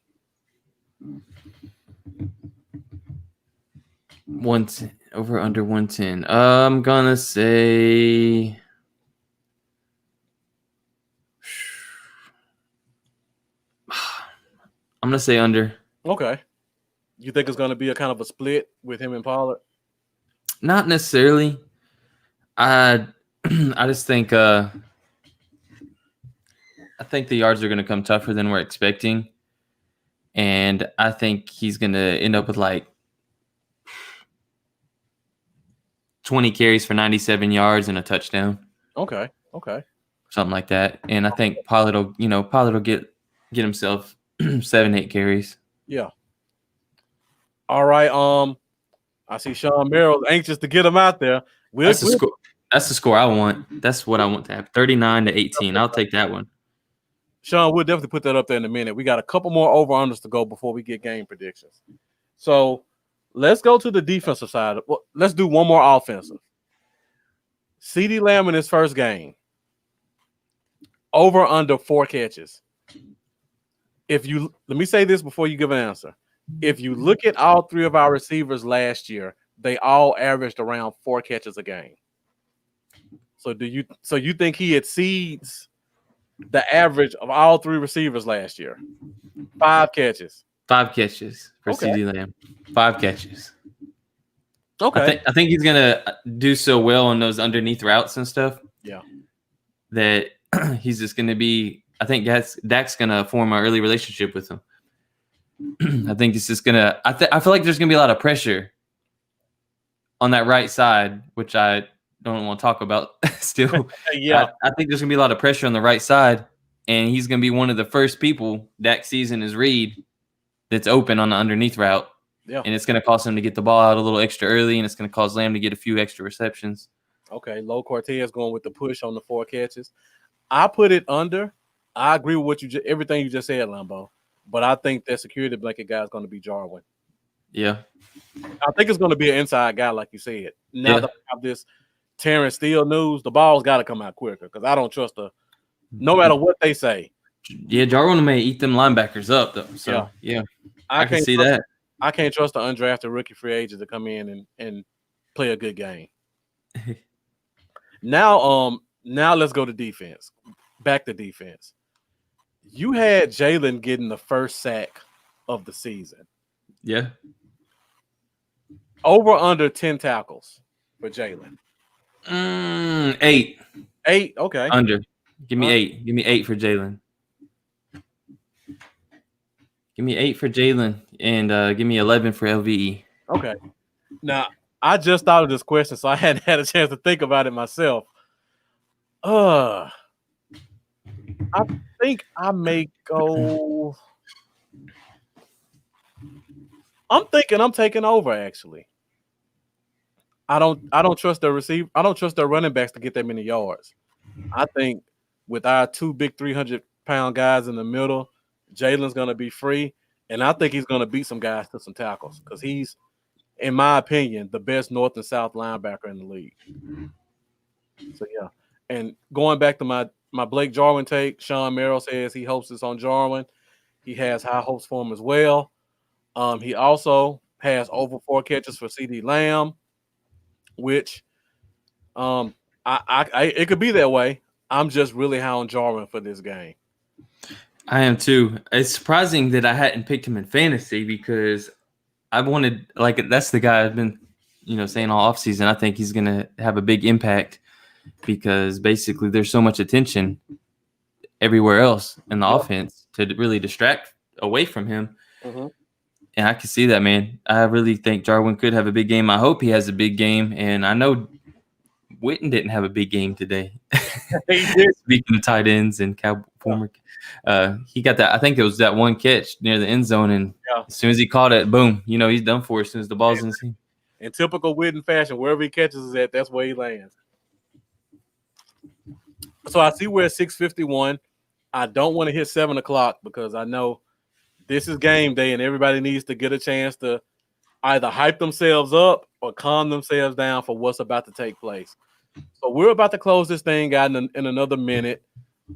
D: 110, over under 110. I'm gonna say I'm gonna say under.
C: Okay. You think it's going to be a kind of a split with him and Pollard?
D: Not necessarily. I I just think I think the yards are gonna come tougher than we're expecting. And I think he's gonna end up with like 20 carries for 97 yards and a touchdown.
C: Okay.
D: Something like that. And I think Pollard will get himself 7-8 carries.
C: Yeah. All right. I see Sean Merrill anxious to get him out there.
D: That's the score I want. That's what I want to have. 39-18. I'll take that one.
C: Sean, we'll definitely put that up there in a minute. We got a couple more over-unders to go before we get game predictions. So let's go to the defensive side. Well, let's do one more offensive. CeeDee Lamb in his first game. Over under 4 catches. Let me say this before you give an answer. If you look at all 3 of our receivers last year, they all averaged around 4 catches a game. So you think he exceeds the average of all 3 receivers last year? 5 catches.
D: 5 catches for CeeDee Lamb. 5 catches.
C: Okay.
D: I think he's gonna do so well on those underneath routes and stuff.
C: Yeah.
D: That he's just gonna be. I think Dak's gonna form an early relationship with him. I think it's just gonna. I feel like there's gonna be a lot of pressure on that right side, which I don't want to talk about still.
C: Yeah.
D: I think there's gonna be a lot of pressure on the right side, and he's gonna be one of the first people Dak sees in his read that's open on the underneath route.
C: Yeah.
D: And it's gonna cause him to get the ball out a little extra early, and it's gonna cause Lamb to get a few extra receptions.
C: Okay. Low Cortez going with the push on the 4 catches. I put it under. I agree with everything you just said, Lambo. But I think that security blanket guy is going to be Jarwin.
D: Yeah.
C: I think it's going to be an inside guy, like you said. Now that I have this Terrence Steele news, the ball's got to come out quicker because I don't trust no matter what they say.
D: Yeah, Jarwin may eat them linebackers up, though. So, yeah. I can see that.
C: I can't trust the undrafted rookie free agent to come in and play a good game. Now let's go to defense. Back to defense. You had Jalen getting the first sack of the season.
D: Yeah.
C: Over under 10 tackles for Jalen.
D: 8.
C: 8, okay.
D: Under. Give me 8. Give me 8 for Jalen. Give me 8 for Jalen and give me 11 for LVE.
C: Okay. Now, I just thought of this question, so I hadn't had a chance to think about it myself. I think I may go. I'm thinking I'm taking over, actually. I don't trust their receiver. I don't trust their running backs to get that many yards. I think with our 2 big 300-pound guys in the middle, Jalen's going to be free, and I think he's going to beat some guys to some tackles because he's, in my opinion, the best north and south linebacker in the league. So, yeah. And going back to my Blake Jarwin take, Sean Merrill says he hopes it's on Jarwin. He has high hopes for him as well. He also has over 4 catches for CeeDee Lamb, which it could be that way. I'm just really high on Jarwin for this game.
D: I am too. It's surprising that I hadn't picked him in fantasy because I wanted, like, that's the guy I've been, saying all offseason. I think he's going to have a big impact because basically there's so much attention everywhere else in the offense to really distract away from him.
C: Mm-hmm.
D: And I can see that, man. I really think Jarwin could have a big game. I hope he has a big game. And I know Witten didn't have a big game today.
C: He did.
D: Speaking of tight ends and former, he got that. I think it was that one catch near the end zone. And as soon as he caught it, boom, he's done for as soon as the ball's in the scene.
C: In typical Witten fashion, wherever he catches it at, that's where he lands. So I see we're at 6:51. I don't want to hit 7 o'clock because I know this is game day and everybody needs to get a chance to either hype themselves up or calm themselves down for what's about to take place. So we're about to close this thing out in another minute.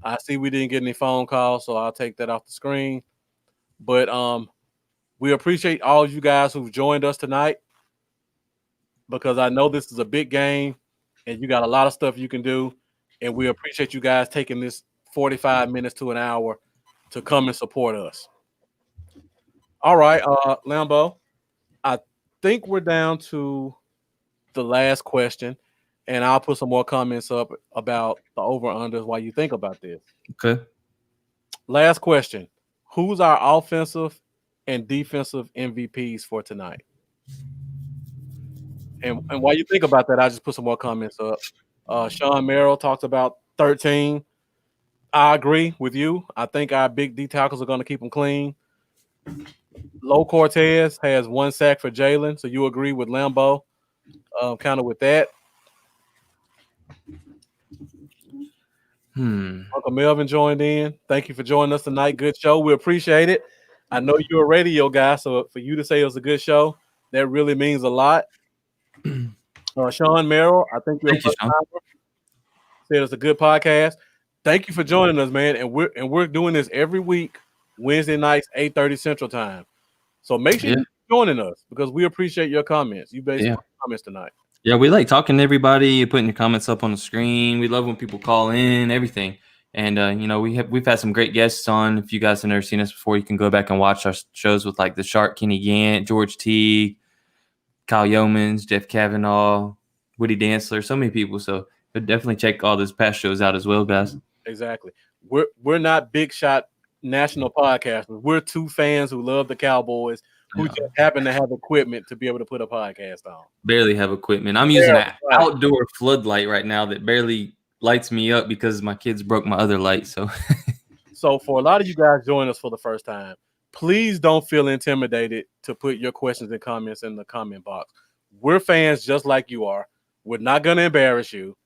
C: I see we didn't get any phone calls, so I'll take that off the screen. But we appreciate all of you guys who've joined us tonight because I know this is a big game and you got a lot of stuff you can do. And we appreciate you guys taking this 45 minutes to an hour to come and support us. All right, Lambo. I think we're down to the last question, and I'll put some more comments up about the over-unders while you think about this.
D: Okay.
C: Last question. Who's our offensive and defensive MVPs for tonight? And while you think about that, I just put some more comments up. Sean Merrill talks about 13. I agree with you. I think our big D tackles are going to keep them clean. Low Cortez has 1 sack for Jalen, so you agree with Lambeau, kind of with that. Uncle Melvin joined in. Thank you for joining us tonight. Good show. We appreciate it. I know you're a radio guy, so for you to say it was a good show, that really means a lot. Sean Merrill, I think you're said it's a good podcast. Thank you for joining us, man. And we're doing this every week, Wednesday nights, 8:30 Central Time. So make sure you're joining us because we appreciate your comments. You basically comments tonight.
D: Yeah, we like talking to everybody, putting your comments up on the screen. We love when people call in, everything. And we've had some great guests on. If you guys have never seen us before, you can go back and watch our shows with like the Shark, Kenny Gant, George T, Kyle Yeomans, Jeff Kavanaugh, Woody Dantzler, so many people. So definitely check all those past shows out as well, guys.
C: Exactly. We're not big shot national podcasters. We're two fans who love the Cowboys who just happen to have equipment to be able to put a podcast on.
D: Barely have equipment. I'm using an outdoor floodlight right now that barely lights me up because my kids broke my other light. So
C: for a lot of you guys joining us for the first time, please don't feel intimidated to put your questions and comments in the comment box. We're fans just like you are. We're not going to embarrass you.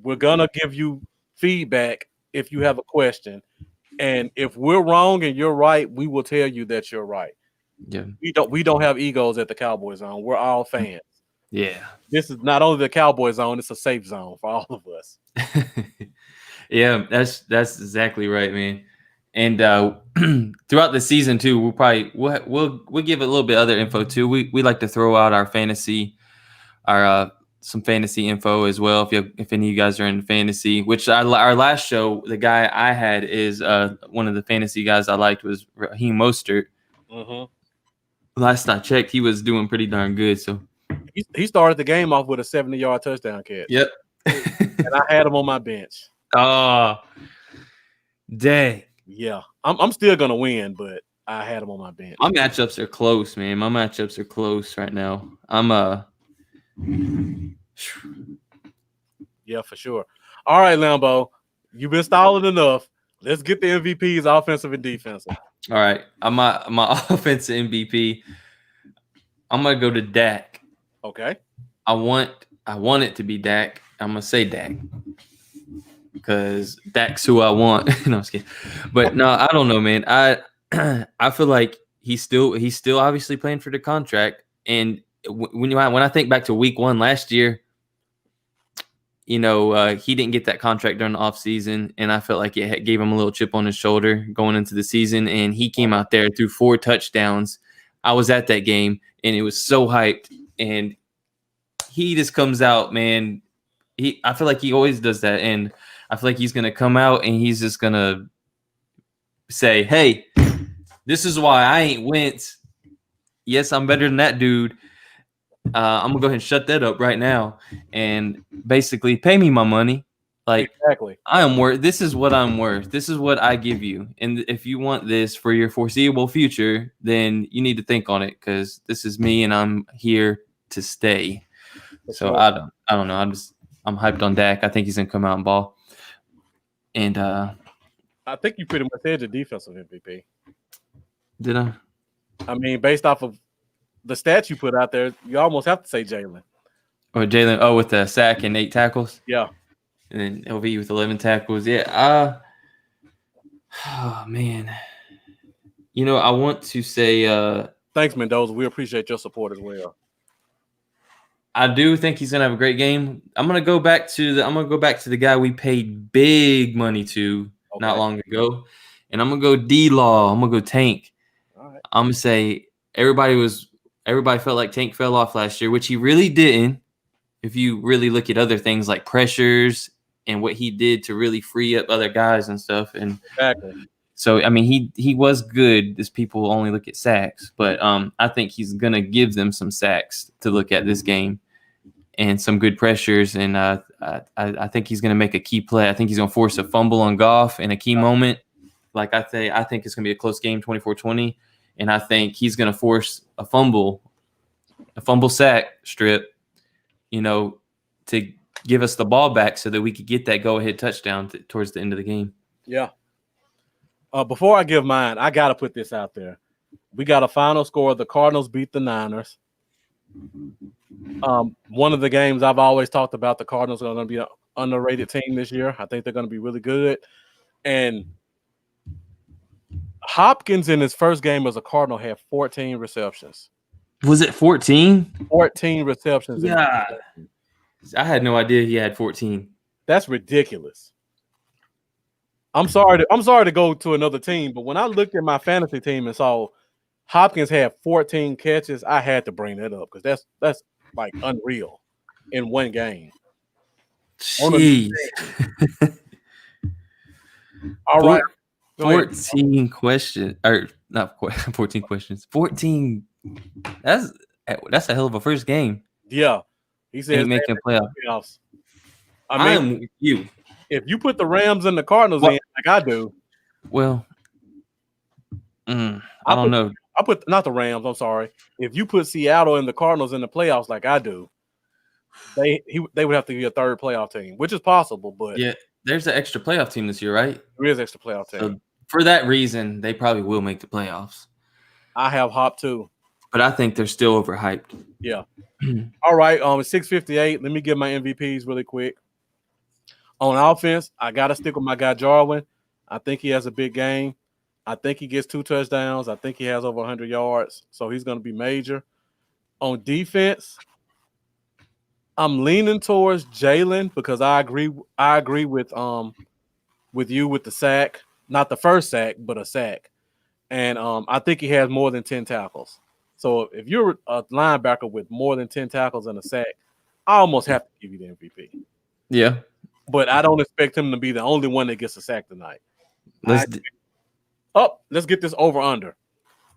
C: We're going to give you feedback if you have a question. And if we're wrong and you're right, we will tell you that you're right.
D: Yeah.
C: We don't have egos at the Cowboy Zone. We're all fans.
D: Yeah.
C: This is not only the Cowboy Zone, it's a safe zone for all of us.
D: Yeah, that's exactly right, man. And throughout the season too, we'll give a little bit other info too. We like to throw out our some fantasy info as well. If any of you guys are in fantasy, which our last show, the guy I had is one of the fantasy guys I liked was Raheem Mostert.
C: Mm-hmm.
D: Last I checked, he was doing pretty darn good. So
C: he started the game off with a 70-yard touchdown catch.
D: Yep.
C: And I had him on my bench.
D: Oh, dang.
C: Yeah. I'm still gonna win, but I had him on my bench.
D: My matchups are close, man. My matchups are close right now.
C: Yeah, for sure. All right, Lambo. You've been stalling enough. Let's get the MVPs, offensive and defensive.
D: All right. My offensive MVP. I'm gonna go to Dak.
C: Okay.
D: I want it to be Dak. I'm gonna say Dak because Dak's who I want. No, I'm just kidding. But no, I don't know, man. I feel like he's still obviously playing for the contract. And when I think back to week 1 last year, he didn't get that contract during the offseason, and I felt like it gave him a little chip on his shoulder going into the season. And he came out there, threw 4 touchdowns. I was at that game, and it was so hyped. And he just comes out, man. I feel like he always does that, and I feel like he's gonna come out and he's just gonna say, "Hey, this is why I ain't Wentz. Yes, I'm better than that dude. I'm gonna go ahead and shut that up right now, and basically pay me my money. Like,
C: exactly,
D: I am worth. This is what I'm worth. This is what I give you. And if you want this for your foreseeable future, then you need to think on it because this is me, and I'm here to stay. So I don't know. I'm hyped on Dak. I think he's gonna come out and ball. And
C: I think you pretty much said the defensive MVP.
D: Did I?
C: I mean, based off of the stats you put out there, you almost have to say Jalen.
D: Or Jalen? Oh, with the sack and 8 tackles.
C: Yeah.
D: And then LV with 11 tackles. Yeah. Oh man. I want to say.
C: Thanks, Mendoza. We appreciate your support as well.
D: I do think he's gonna have a great game. I'm gonna go back to the guy we paid big money to not long ago, and I'm gonna go D-Law. I'm gonna go Tank.
C: All right.
D: I'm gonna say everybody felt like Tank fell off last year, which he really didn't. If you really look at other things like pressures and what he did to really free up other guys and stuff, and
C: exactly.
D: So I mean, he was good. As people only look at sacks, but I think he's gonna give them some sacks to look at this game and some good pressures. And I think he's gonna make a key play. I think he's gonna force a fumble on Goff in a key moment. Like I think it's gonna be a close game, 24-20, and I think he's gonna force a fumble sack strip, to give us the ball back so that we could get that go-ahead touchdown towards the end of the game.
C: Yeah. Before I give mine, I got to put this out there. We got a final score. The Cardinals beat the Niners. One of the games I've always talked about, the Cardinals are going to be an underrated team this year. I think they're going to be really good. And Hopkins in his first game as a Cardinal had 14 receptions.
D: Was it 14?
C: 14 receptions.
D: Yeah. I had no idea he had 14.
C: That's ridiculous. I'm sorry to go to another team, but when I looked at my fantasy team and saw Hopkins had 14 catches, I had to bring that up because that's like unreal in one game.
D: Jeez.
C: All right.
D: 14 questions, or not 14 questions. 14. That's a hell of a first game.
C: Yeah. He said
D: making playoffs.
C: I
D: am with you.
C: If you put the Rams and the Cardinals in like I do,
D: well, I don't know.
C: I put not the Rams. I'm sorry. If you put Seattle and the Cardinals in the playoffs like I do, they would have to be a third playoff team, which is possible. But
D: yeah, there's an extra playoff team this year, right?
C: There is extra playoff team.
D: So for that reason, they probably will make the playoffs.
C: I have Hop too,
D: but I think they're still overhyped.
C: Yeah. All right. It's 6:58. Let me give my MVPs really quick. On offense, I got to stick with my guy Jarwin. I think he has a big game. I think he gets 2 touchdowns. I think he has over 100 yards, so he's going to be major. On defense, I'm leaning towards Jalen because I agree with you with the sack, not the first sack, but a sack, and I think he has more than 10 tackles. So if you're a linebacker with more than 10 tackles and a sack, I almost have to give you the MVP.
D: Yeah.
C: But I don't expect him to be the only one that gets a sack tonight. Let's get this over under.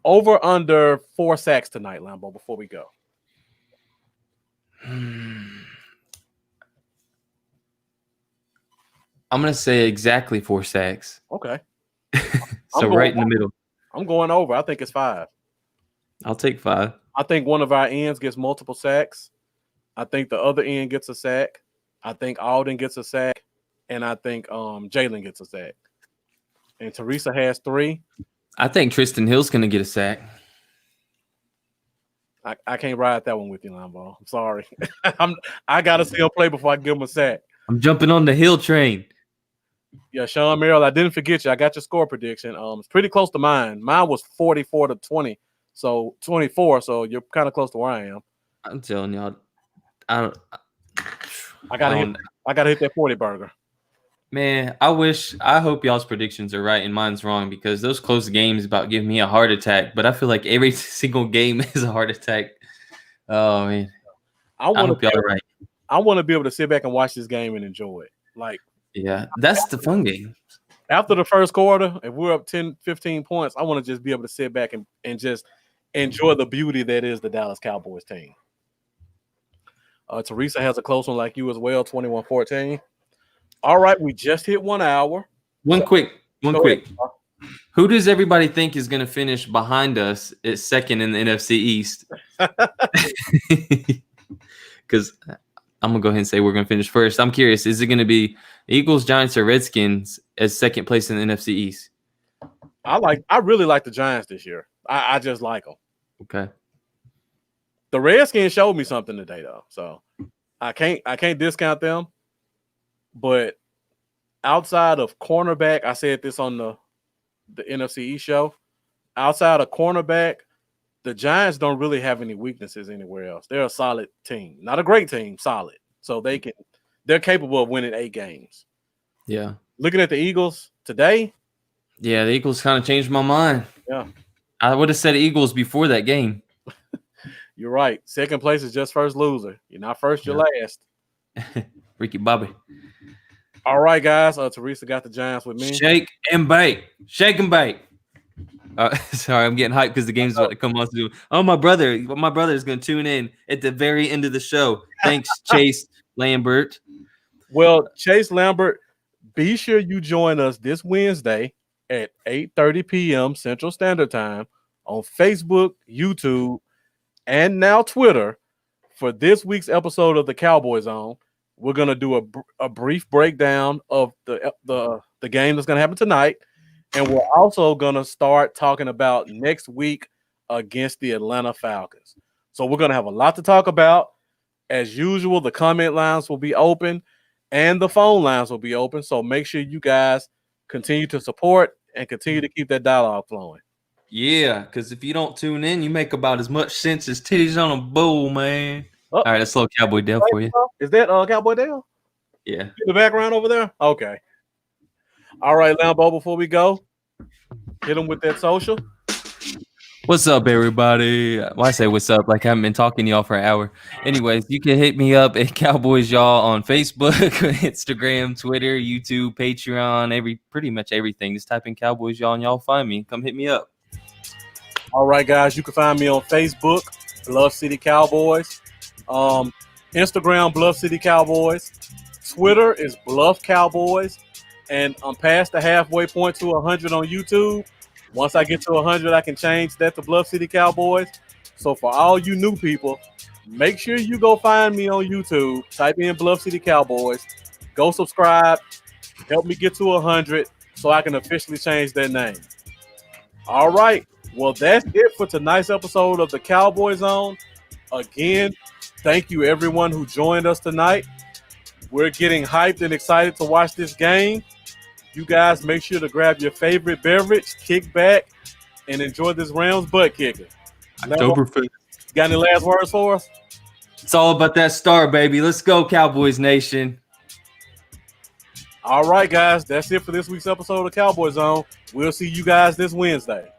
C: Over under 4 sacks tonight, Lambo, before we go.
D: I'm going to say exactly 4 sacks.
C: Okay.
D: So right in the middle.
C: I'm going over. I think it's 5.
D: I'll take 5.
C: I think one of our ends gets multiple sacks. I think the other end gets a sack. I think Alden gets a sack. And I think Jalen gets a sack. And Teresa has 3.
D: I think Tristan Hill's going to get a sack.
C: I can't ride that one with you, Lambo. I'm sorry. I got to see him play before I give him a sack.
D: I'm jumping on the Hill train.
C: Yeah, Sean Merrill, I didn't forget you. I got your score prediction. It's pretty close to mine. Mine was 44-20. So 24, so you're kind of close to where I am.
D: I'm telling y'all, I
C: gotta hit that 40 burger.
D: Man, I hope y'all's predictions are right and mine's wrong because those close games about giving me a heart attack, but I feel like every single game is a heart attack. Oh man. I hope y'all are right.
C: I want to be able to sit back and watch this game and enjoy it. Like,
D: yeah, that's the fun game.
C: After the first quarter, if we're up 10, 15 points, I want to just be able to sit back and just enjoy the beauty that is the Dallas Cowboys team. Teresa has a close one like you as well, 21-14. All right, we just hit 1 hour.
D: One quick. Who does everybody think is going to finish behind us at second in the NFC East? Because I'm going to go ahead and say we're going to finish first. I'm curious, is it going to be Eagles, Giants, or Redskins as second place in the NFC East?
C: I really like the Giants this year. I just like them.
D: Okay.
C: The Redskins showed me something today, though. So I can't discount them. But outside of cornerback, I said this on the NFC East show. Outside of cornerback, the Giants don't really have any weaknesses anywhere else. They're a solid team. Not a great team, solid. So they're capable of winning 8 games.
D: Yeah.
C: Looking at the Eagles today.
D: Yeah, the Eagles kind of changed my mind.
C: Yeah.
D: I would have said Eagles before that game.
C: You're right. Second place is just first loser. You're not first, you're last.
D: Ricky Bobby.
C: All right, guys. Teresa got the Giants with me.
D: Shake and bake. Shake and bake. Sorry, I'm getting hyped because the game's about to come on soon. Oh, my brother is going to tune in at the very end of the show. Thanks, Chase Lambert.
C: Well, Chase Lambert, be sure you join us this Wednesday at 8:30 p.m. Central Standard Time on Facebook, YouTube, and now Twitter for this week's episode of the Cowboy Zone. We're going to do a brief breakdown of the game that's going to happen tonight. And we're also going to start talking about next week against the Atlanta Falcons. So we're going to have a lot to talk about. As usual, the comment lines will be open and the phone lines will be open. So make sure you guys continue to support and continue to keep that dialogue flowing.
D: Yeah, because if you don't tune in, you make about as much sense as titties on a bowl, man. All right, that's a little Cowboy Dale for you.
C: Is that Cowboy Dale?
D: Yeah.
C: In the background over there? Okay. All right, Lambo, before we go, hit him with that social.
D: What's up, everybody? Well, I say what's up like I haven't been talking to y'all for an hour. Anyways, you can hit me up at Cowboys Y'all on Facebook, Instagram, Twitter, YouTube, Patreon, pretty much everything. Just type in Cowboys Y'all and y'all find me. Come hit me up.
C: All right, guys, you can find me on Facebook, Bluff City Cowboys. Instagram, Bluff City Cowboys. Twitter is Bluff Cowboys. And I'm past the halfway point to 100 on YouTube. Once I get to 100, I can change that to Bluff City Cowboys. So for all you new people, make sure you go find me on YouTube. Type in Bluff City Cowboys. Go subscribe. Help me get to 100 so I can officially change that name. All right. Well, that's it for tonight's episode of the Cowboy Zone. Again, thank you everyone who joined us tonight. We're getting hyped and excited to watch this game. You guys make sure to grab your favorite beverage, kick back, and enjoy this Rams butt kicking.
D: Oktoberfest.
C: Got any last words for us?
D: It's all about that star, baby. Let's go, Cowboys Nation.
C: All right, guys. That's it for this week's episode of Cowboy Zone. We'll see you guys this Wednesday.